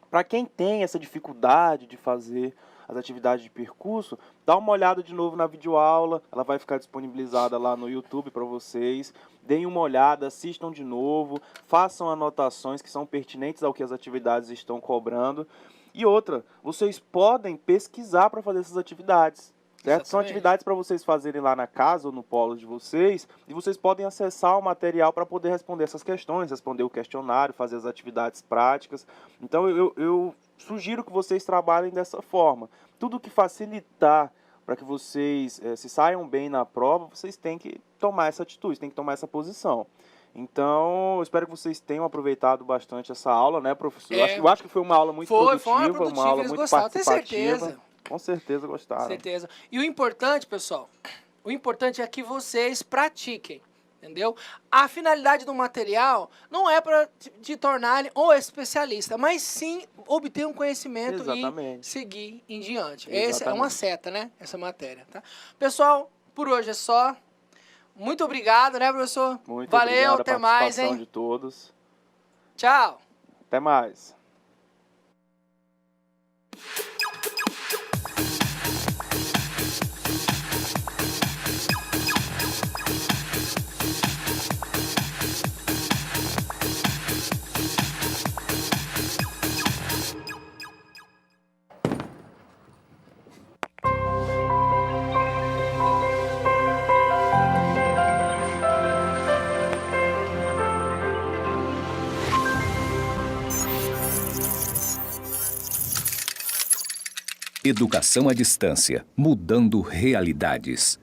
Para quem tem essa dificuldade de fazer as atividades de percurso, dá uma olhada de novo na videoaula, ela vai ficar disponibilizada lá no YouTube para vocês. Deem uma olhada, assistam de novo, façam anotações que são pertinentes ao que as atividades estão cobrando. E outra, vocês podem pesquisar para fazer essas atividades. Certo? São Exatamente. atividades para vocês fazerem lá na casa ou no polo de vocês, e vocês podem acessar o material para poder responder essas questões, responder o questionário, fazer as atividades práticas. Então eu sugiro que vocês trabalhem dessa forma. Tudo que facilitar para que vocês se saiam bem na prova, vocês têm que tomar essa atitude, têm que tomar essa posição. Então, eu espero que vocês tenham aproveitado bastante essa aula, né, professor? Eu acho que foi uma aula muito produtiva, uma aula eles muito gostaram, tenho participativa. certeza. Com certeza gostaram. Certeza. E o importante, pessoal, o importante é que vocês pratiquem, entendeu? A finalidade do material não é para te tornar um especialista, mas sim obter um conhecimento Exatamente. e seguir em diante. Exatamente. Essa é uma seta, né? Essa matéria, tá? Pessoal, por hoje é só. Muito obrigado, né, professor? Muito Valeu, obrigado até a mais, participação hein? de todos. Tchau. Até mais. Educação à distância, mudando realidades.